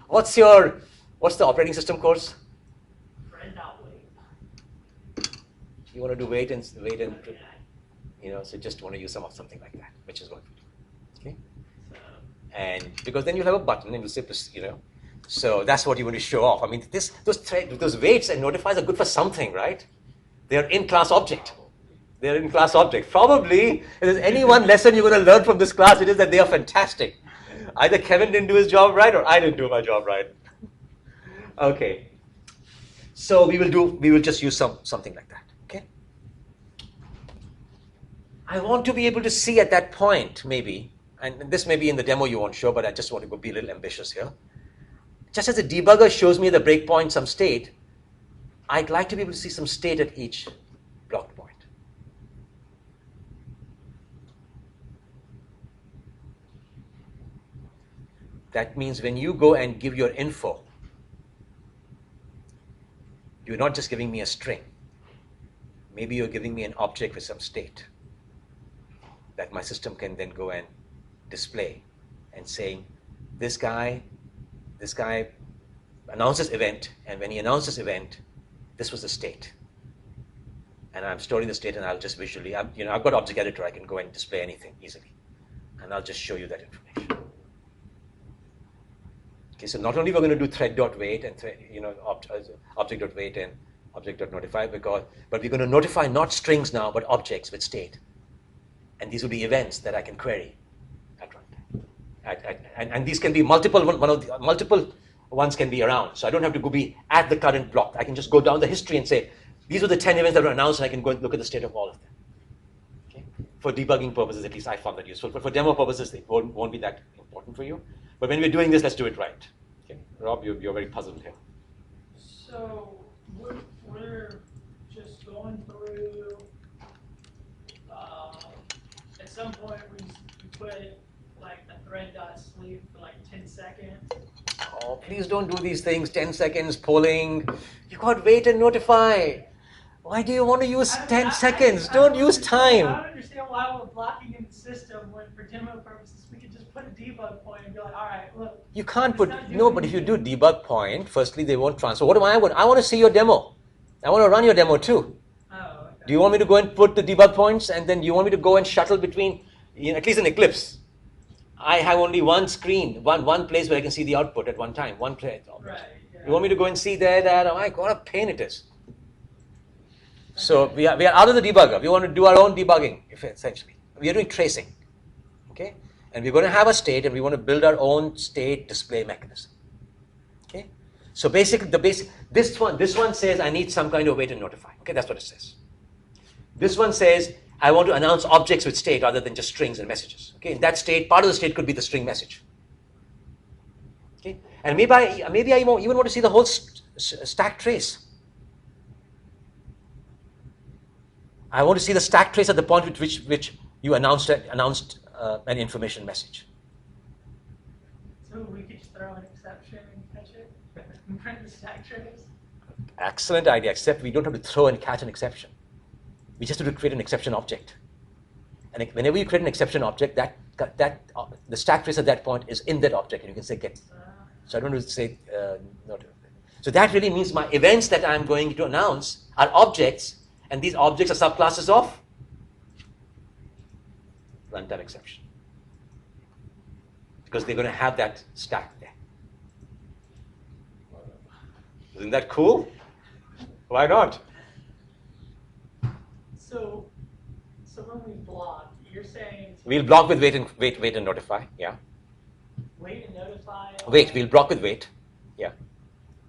What's the operating system course? You want to do wait and so just want to use something like that, which is what we do. Okay. And because then you have a button and you say, so that's what you want to show off. I mean, those waits and notifies are good for something, right? They are in-class object. They're in-class object. Probably, if there's any one lesson you're going to learn from this class, it is that they are fantastic. Either Kevin didn't do his job right or I didn't do my job right. Okay. So we will just use something like that. Okay. I want to be able to see at that point, maybe, and this may be in the demo you won't show, but I just want to be a little ambitious here. Just as the debugger shows me the breakpoint, some state, I'd like to be able to see some state at each blocked point. That means when you go and give your info, you're not just giving me a string. Maybe you're giving me an object with some state that my system can then go and display and saying, this guy announces event, and when he announces event, this was the state. And I'm storing the state, and I'll just visually, I've got object editor, I can go and display anything easily. And I'll just show you that information. Okay, so not only we're going to do thread.wait and object.wait and object.notify, but we're going to notify not strings now, but objects with state. And these will be events that I can query at runtime. And these can be multiple ones can be around. So I don't have to go be at the current block. I can just go down the history and say, these were the 10 events that were announced, and I can go and look at the state of all of them. Okay? For debugging purposes, at least I found that useful. But for demo purposes, it won't be that important for you. But when we're doing this, let's do it right. Okay? Rob, you're very puzzled here. So we're just going through, at some point we put like a thread.sleep for like 10 seconds. Oh, please don't do these things. 10 seconds, polling. You got wait and notify. Why do you want to use 10 seconds? Don't use time. I don't understand why we're blocking in the system when for demo purposes we could just put a debug point and be like, all right, look. You can't put, no, but if you do debug point, firstly they won't transfer. What do I want? I want to see your demo. I want to run your demo too. Oh, okay. Do you want me to go and put the debug points, and then you want me to go and shuttle between, at least in Eclipse, I have only one screen, one place where I can see the output at one time, one place. Right, yeah. You want me to go and see there that? Oh my God, what a pain it is. So we are out of the debugger. We want to do our own debugging, essentially. We are doing tracing, okay? And we're going to have a state, and we want to build our own state display mechanism, okay? So basically, this one says I need some kind of way to notify. Okay, that's what it says. This one says I want to announce objects with state other than just strings and messages. Okay, in that state, part of the state could be the string message. Okay, and maybe I even want to see the whole stack trace. I want to see the stack trace at the point at which you announced an information message. So we could just throw an exception and catch it and print the stack trace. Excellent idea, except we don't have to throw and catch an exception. We just have to create an exception object. And whenever you create an exception object, the stack trace at that point is in that object, and you can say get. So I don't have to say no. So that really means my events that I'm going to announce are objects, and these objects are subclasses of runtime exception, because they're going to have that stack there. Isn't that cool? Why not? So So when we block, you're saying to We'll block with wait and notify. Yeah. wait and notify. Wait. We'll block with wait. Yeah.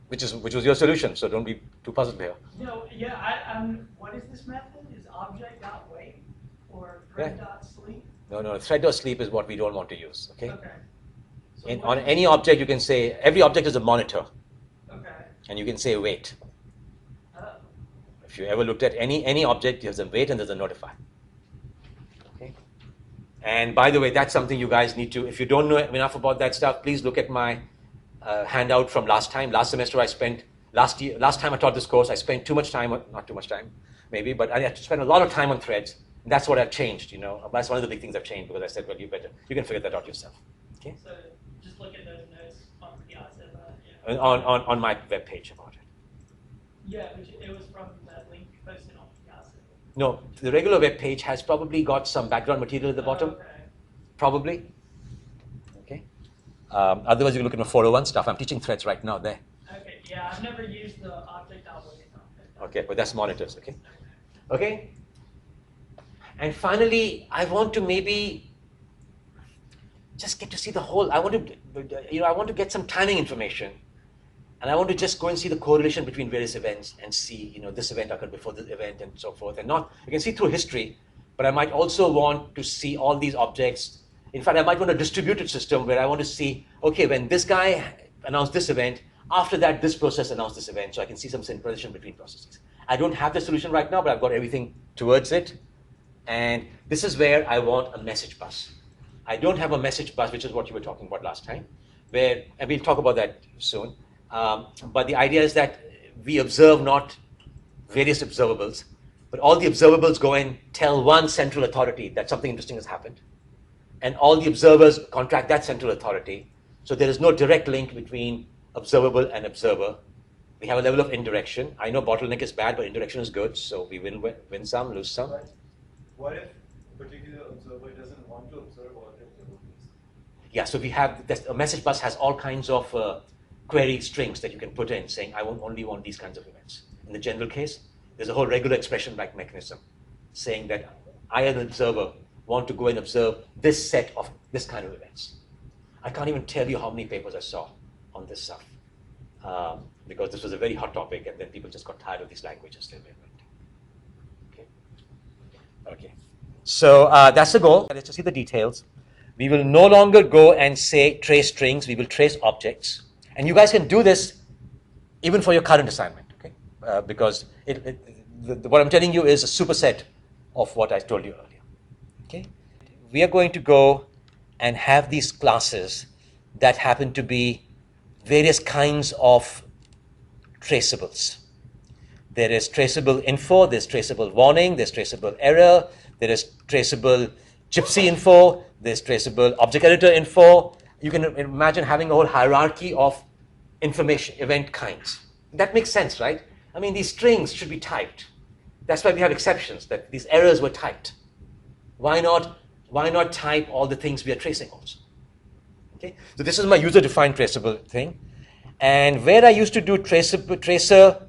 Which was your solution. So don't be too puzzled here. No, yeah, what is this method? Is object.wait or thread.sleep? No. Thread or sleep is what we don't want to use. Okay. Okay. So And what on is- any object, you can say every object is a monitor, Okay. and you can say wait. Oh. If you ever looked at any object, there's a wait and there's a notify. Okay. And by the way, that's something you guys need to. If you don't know enough about that stuff, please look at my handout from last time. Last semester, last time I taught this course, I spent too much time. Not too much time, maybe, but I had to spend a lot of time on threads. And that's what I've changed. That's one of the big things I've changed because I said, well, you can figure that out yourself. Okay. So just look at those notes on the asset. On my web page about it. Yeah, which it was from that link posted on the asset. No, the regular web page has probably got some background material at the bottom. Okay. Probably. Okay. Otherwise, you can look at the 401 stuff. I'm teaching threads right now there. Okay, yeah, I've never used the object.wait. Okay, but that's monitors. Okay. Okay. And finally, I want to maybe just get to see the whole. I want to get some timing information, and I want to just go and see the correlation between various events and see, this event occurred before this event and so forth. And you can see through history, but I might also want to see all these objects. In fact, I might want a distributed system where I want to see, okay, when this guy announced this event, after that, this process announced this event, so I can see some synchronization between processes. I don't have the solution right now, but I've got everything towards it. And this is where I want a message bus. I don't have a message bus, which is what you were talking about last time, and we'll talk about that soon. But the idea is that we observe not various observables, but all the observables go and tell one central authority that something interesting has happened. And all the observers contract that central authority. So there is no direct link between observable and observer. We have a level of indirection. I know bottleneck is bad, but indirection is good. So we win some, lose some. But what if a particular observer doesn't want to observe all the observables? Yeah, so we have a message bus has all kinds of query strings that you can put in saying, I only want these kinds of events. In the general case, there's a whole regular expression like mechanism saying that I, as an observer, want to go and observe this set of this kind of events. I can't even tell you how many papers I saw on this stuff because this was a very hot topic, and then people just got tired of these languages. Okay. So that's the goal. Let's just see the details. We will no longer go and say trace strings. We will trace objects. And you guys can do this even for your current assignment, okay? Because what I'm telling you is a superset of what I told you earlier. Okay? We are going to go and have these classes that happen to be various kinds of traceables. There is traceable info, there's traceable warning, there's traceable error, there is traceable gypsy info, there's traceable object editor info. You can imagine having a whole hierarchy of information, event kinds. That makes sense, right? I mean, these strings should be typed. That's why we have exceptions, that these errors were typed. Why not type all the things we are tracing also? Okay, so this is my user-defined traceable thing. And where I used to do tracer.info,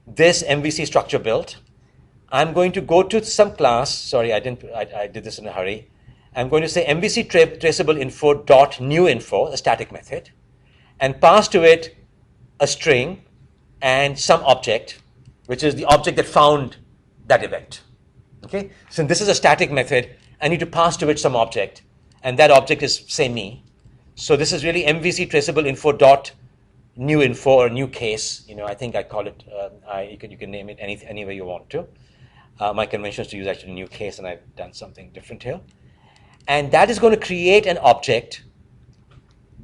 this MVC structure built, I'm going to go to some class. Sorry, I did this in a hurry. I'm going to say MVC traceable info dot new info, a static method, and pass to it a string and some object, which is the object that found that event. Okay, so this is a static method. I need to pass to it some object, and that object is, say, me. So this is really MVC traceable info dot new info or new case. I think I call it. You can name it any way you want to. My convention is to use actually new case, and I've done something different here. And that is going to create an object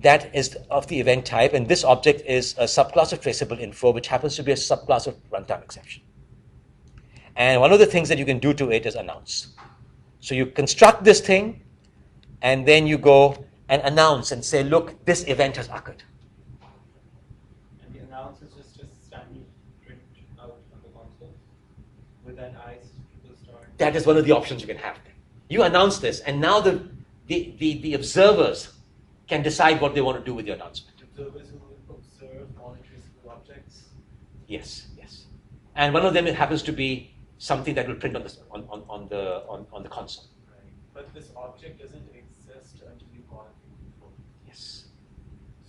that is of the event type, and this object is a subclass of traceable info, which happens to be a subclass of runtime exception. And one of the things that you can do to it is announce. So you construct this thing, and then you go and announce and say, look, this event has occurred. And the announce is just a standard print out on the console with that ICE star. That is one of the options you can have. You announce this, and now the observers can decide what they want to do with your announcement. Observers who observe non-traceable objects. Yes. And one of them happens to be something that will print on the console. Right. But this object doesn't exist until you call it before. Yes.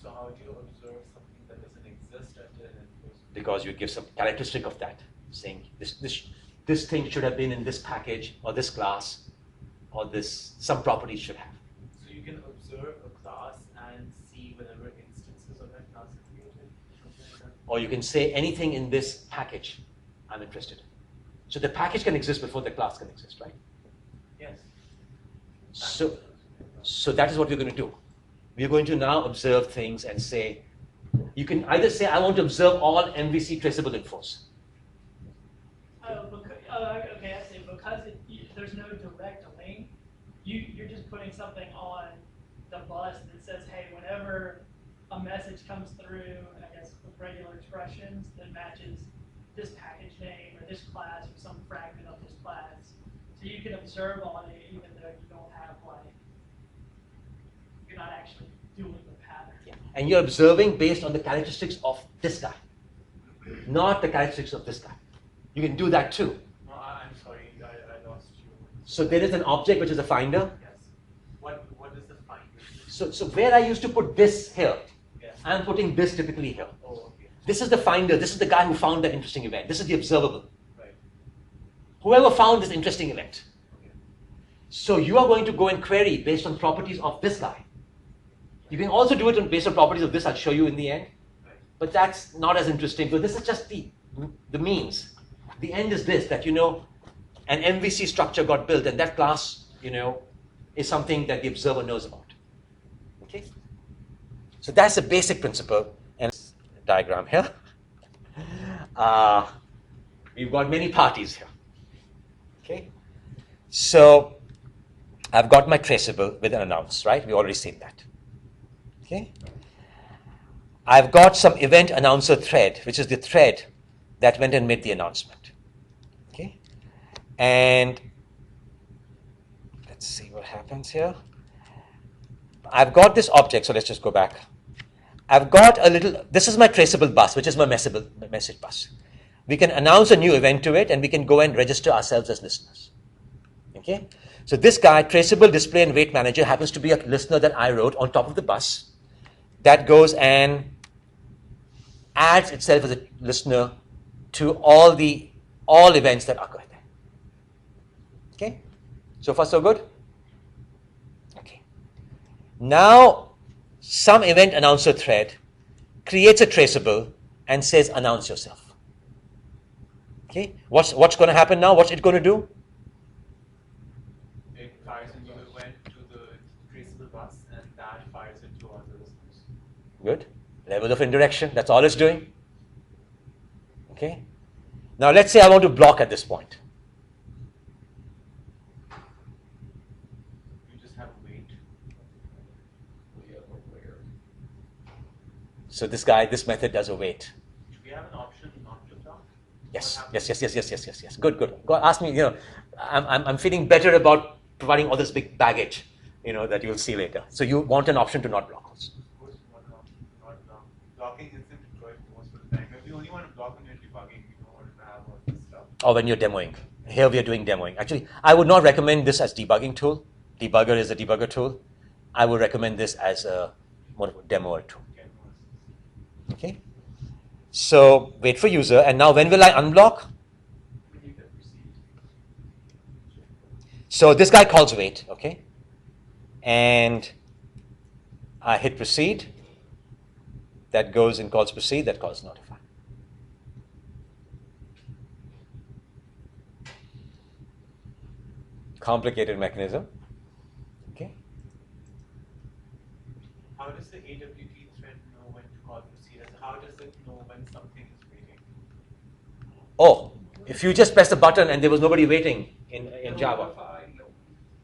So how do you observe something that doesn't exist until it goes? Because you give some characteristic of that, saying this thing should have been in this package or this class, or some properties should have. So you can observe a class and see whenever instances of that class are created. Or you can say anything in this package I'm interested in. So the package can exist before the class can exist, right? Yes. So that is what we're going to do. We're going to now observe things and say, you can either say, I want to observe all MVC traceable infos. Okay, I see. Because there's no direct link, you're just putting something on the bus that says, hey, whenever a message comes through, I guess with regular expressions that matches this package name or this class or some fragment of this class. So you can observe on it even though you don't have you're not actually doing the pattern. Yeah. And you're observing based on the characteristics of this guy, not the characteristics of this guy. You can do that too. No, I'm sorry, I lost you. So there is an object which is a finder. Yes. What is the finder? So where I used to put this here, Yes. I'm putting this typically here. Oh, okay. This is the finder. This is the guy who found that interesting event. This is the observable. Right. Whoever found this interesting event. Okay. So you are going to go and query based on properties of this guy. You can also do it based on properties of this. I'll show you in the end. Right. But that's not as interesting. So this is just the means. The end is this, that an MVC structure got built, and that class, is something that the observer knows about. Okay? So that's the basic principle. And diagram here. We've got many parties here. Okay? So I've got my traceable with an announce, right? We've already seen that. Okay? I've got some event announcer thread, which is the thread that went and made the announcement. Okay? And let's see what happens here. I've got this object, so let's just go back. I've got this is my traceable bus, which is my message bus. We can announce a new event to it, and we can go and register ourselves as listeners. Okay? So this guy, Traceable Display and Wait Manager, happens to be a listener that I wrote on top of the bus that goes and adds itself as a listener to all events that occur there. Okay? So far, so good? Okay. Now, some event announcer thread creates a traceable and says, announce yourself. Okay? What's going to happen now? What's it going to do? It fires a new event to the traceable bus, and that fires it to all the listeners. Good. Level of indirection, that's all it's doing. Okay? Now let's say I want to block at this point. You just have a wait. So this method does a wait. Do we have an option not to block? Yes. Good. Go ask me, I'm feeling better about providing all this big baggage, that you'll see later. So you want an option to not block also. Of course, not block. Blocking isn't deployed most of the time. If you only want to block when you're debugging, you don't want to have all this stuff. Or when you're demoing. Here we are doing demoing. Actually, I would not recommend this as debugging tool. Debugger is a debugger tool. I would recommend this as more of a demoer tool. Okay? So wait for user, and now when will I unblock? So this guy calls wait, okay? And I hit proceed. That goes and calls proceed, that calls notify. Complicated mechanism. Okay? How does the AWT thread know when to call proceed? How does it know when something is waiting? Oh, if you just press the button and there was nobody waiting in Java.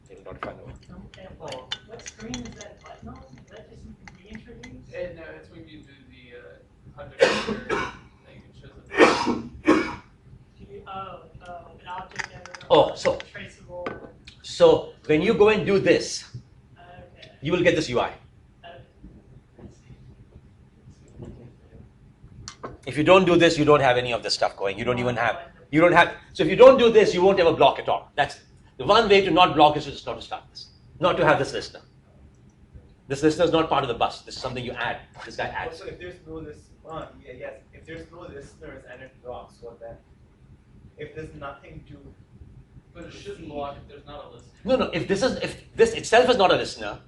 They will notify no one. What screen is that button on? Is that just reintroduced? No, it's when you do the Untitled thing. It shows up. An object editor. Oh, so- Traceable. So when you go and do this, Okay. you will get this UI. If you don't do this, you don't have any of this stuff going. You don't even have You don't have, so if you don't do this, you won't ever block at all. That's the one way to not block is just not to start this, not to have this listener. This listener is not part of the bus. This is something you add. This guy adds. Also, if there's no listener, yes, if there's no listeners and it blocks, what then? If there's nothing to. But it shouldn't block if there's not a list. No. If this itself is not a listener,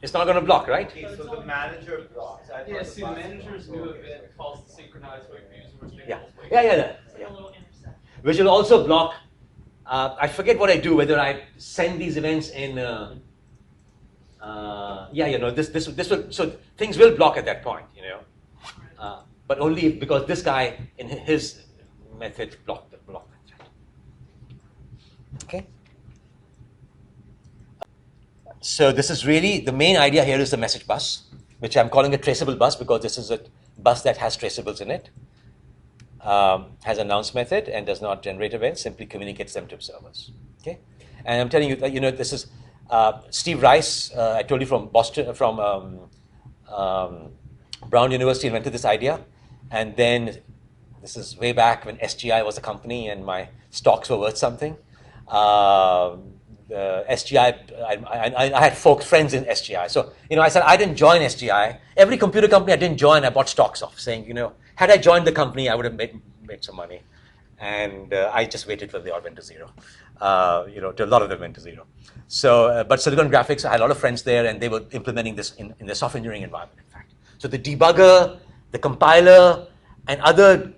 it's not going to block, right? Okay, so the manager blocks. I Yeah, thought see, the the bus manager's blocks. new event calls the synchronized wait for user which Yeah. enables wait. Yeah. A little intercept. Which will also block. I forget what I do. Whether I send these events in. This will, so things will block at that point, but only because this guy in his method blocked that thread. Okay. So this is really the main idea here is the message bus, which I'm calling a traceable bus because this is a bus that has traceables in it, has an announce method and does not generate events, simply communicates them to observers. Okay, and I'm telling you that this is. Steve Rice, I told you from Boston, from Brown University, invented this idea, and then this is way back when SGI was a company and my stocks were worth something. SGI, I had friends in SGI, so I said I didn't join SGI. Every computer company I didn't join, I bought stocks of, saying had I joined the company, I would have made some money, and I just waited till they all went to zero. To a lot of them went to zero. So, but Silicon Graphics, I had a lot of friends there, and they were implementing this in the software engineering environment, in fact. So the debugger, the compiler, and other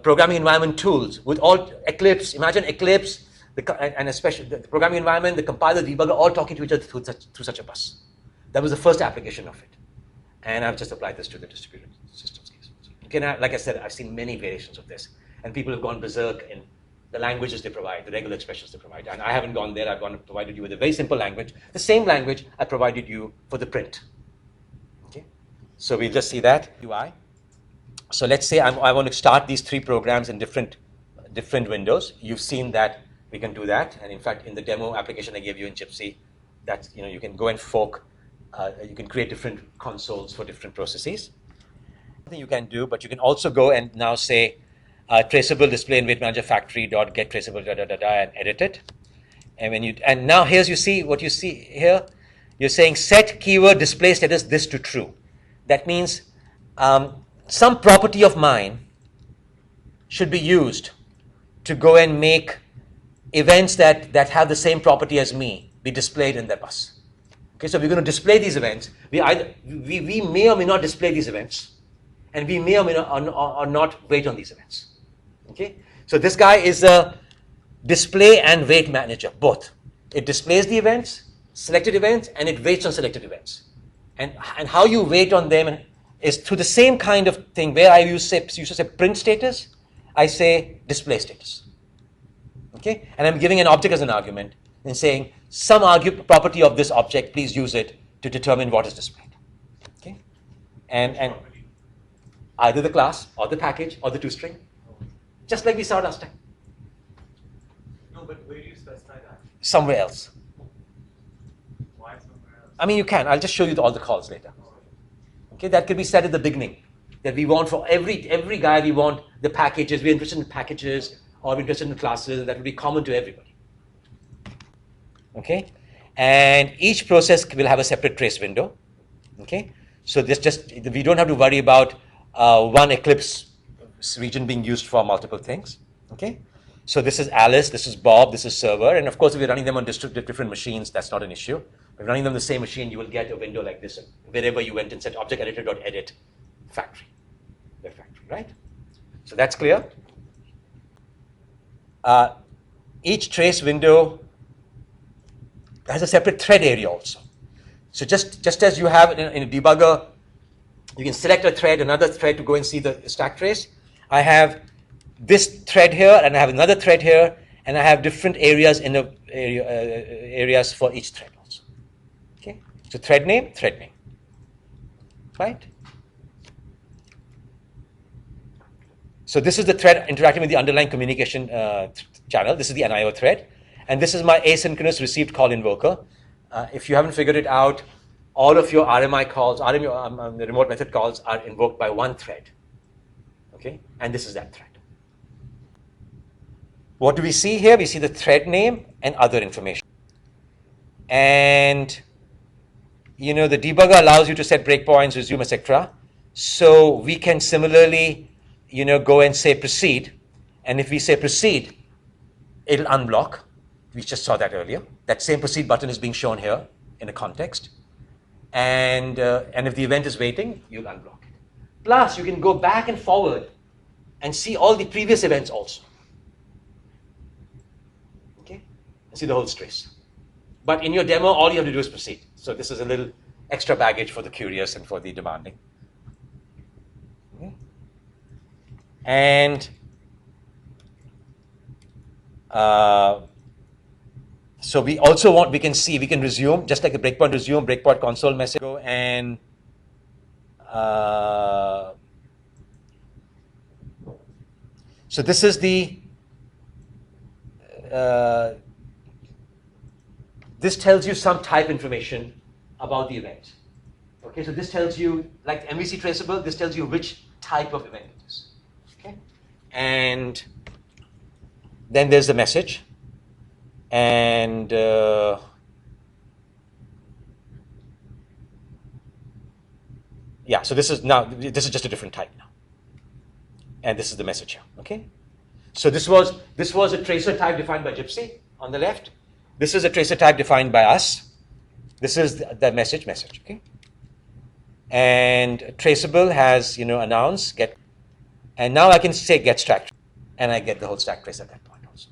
programming environment tools with all Eclipse, imagine Eclipse, and especially the programming environment, the compiler, the debugger, all talking to each other through such a bus. That was the first application of it. And I've just applied this to the distributed systems case. Okay, now, like I said, I've seen many variations of this, and people have gone berserk in the languages they provide, the regular expressions they provide. And I haven't gone there. I've provided you with a very simple language, the same language I provided you for the print. Okay, so we'll just see that UI. So let's say I want to start these three programs in different windows. You've seen that we can do that, and in fact, in the demo application I gave you in Gypsy, that you can go and fork. You can create different consoles for different processes. Something you can do, but you can also go and now say. Traceable display in weight manager factory dot get traceable and edit it. And now here's what you see here. You're saying set keyword display status this to true. That means some property of mine should be used to go and make events that have the same property as me be displayed in the bus. Okay, so we're going to display these events. We may or may not display these events, and we may or may not wait on these events. Okay, so this guy is a display and wait manager, both. It displays the events, selected events, and it waits on selected events. And how you wait on them is through the same kind of thing where I used to say print status, I say display status. Okay, and I'm giving an object as an argument and saying some property of this object, please use it to determine what is displayed. Okay, and either the class or the package or the toString. Just like we saw last time. No, but where do you specify that? Somewhere else. Why somewhere else? I mean, you can. I'll just show you all the calls later. Okay, that could be set at the beginning. That we want for every guy, we want the packages. We're interested in packages or we're interested in classes. That will be common to everybody. Okay, and each process will have a separate trace window. Okay, so we don't have to worry about one Eclipse region being used for multiple things. Okay, so this is Alice, this is Bob, this is server, and of course if you're running them on different machines, that's not an issue. If you're running them on the same machine, you will get a window like this wherever you went and said object editor.edit factory, their factory, right? So that's clear. Each trace window has a separate thread area also. So just as you have in a debugger, you can select a thread, another thread to go and see the stack trace. I have this thread here, and I have another thread here, and I have different areas areas for each thread also. Okay, so thread name, right? So this is the thread interacting with the underlying communication channel. This is the NIO thread, and this is my asynchronous received call invoker. If you haven't figured it out, all of your RMI calls, the remote method calls, are invoked by one thread. Okay, and this is that thread. what do we see here? We see the thread name and other information. And the debugger allows you to set breakpoints, resume, etc. So we can similarly, go and say proceed. And if we say proceed, it'll unblock. We just saw that earlier. That same proceed button is being shown here in a context. And if the event is waiting, you'll unblock it. Plus, you can go back and forward and see all the previous events also. Okay? And see the whole trace. But in your demo, all you have to do is proceed. So this is a little extra baggage for the curious and for the demanding. Okay? And so we also we can resume, just like a breakpoint resume, breakpoint console message, go and so this is the, this tells you some type information about the event. Okay, so this tells you, like MVC traceable, this tells you which type of event it is. Okay, and then there's the message, and yeah, so this is just a different type now, and this is the message here. Okay, so this was a tracer type defined by Gypsy on the left. This is a tracer type defined by us. This is the message. Okay, and traceable has announce, get, and now I can say get stack, and I get the whole stack trace at that point also.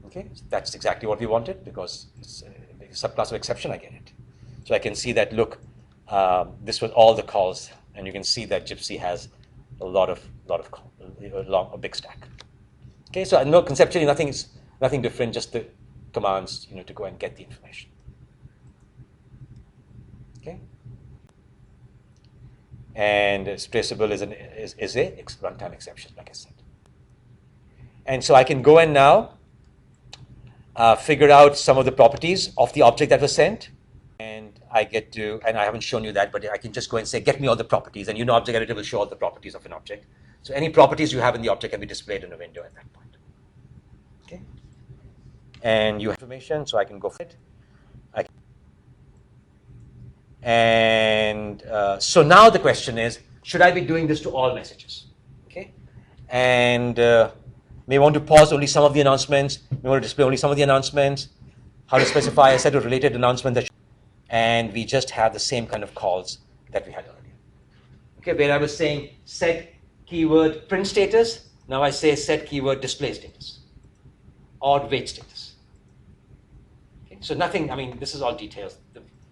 Okay, so that's exactly what we wanted because it's a subclass of exception. I get it, so I can see that. Look, this was all the calls, and you can see that Gypsy has a big stack. Okay, so no, conceptually nothing different, just the commands to go and get the information. Okay, and traceable is a runtime exception, like I said. And so I can go and now figure out some of the properties of the object that was sent, and I get to, and I haven't shown you that, but I can just go and say, get me all the properties, and object editor will show all the properties of an object. So any properties you have in the object can be displayed in a window at that point. Okay, and you have information, so I can go for it. And so now the question is, should I be doing this to all messages? Okay, and may want to pause only some of the announcements, may want to display only some of the announcements, how to specify a set of related announcements, and we just have the same kind of calls that we had earlier. Okay, where I was saying set keyword print status, now I say set keyword display status or wait status. Okay, so nothing, I mean, this is all details.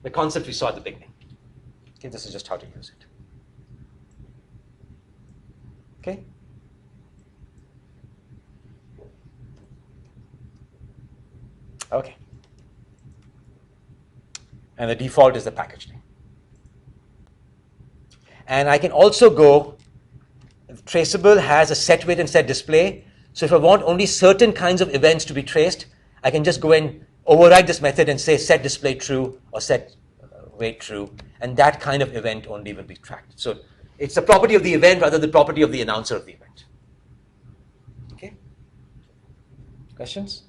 The concept we saw at the beginning. Okay, this is just how to use it. Okay. Okay. And the default is the package name. And I can also go, traceable has a set wait and set display. So if I want only certain kinds of events to be traced, I can just go and override this method and say set display true or set wait true, and that kind of event only will be tracked. So it's the property of the event rather than the property of the announcer of the event. Okay? Questions?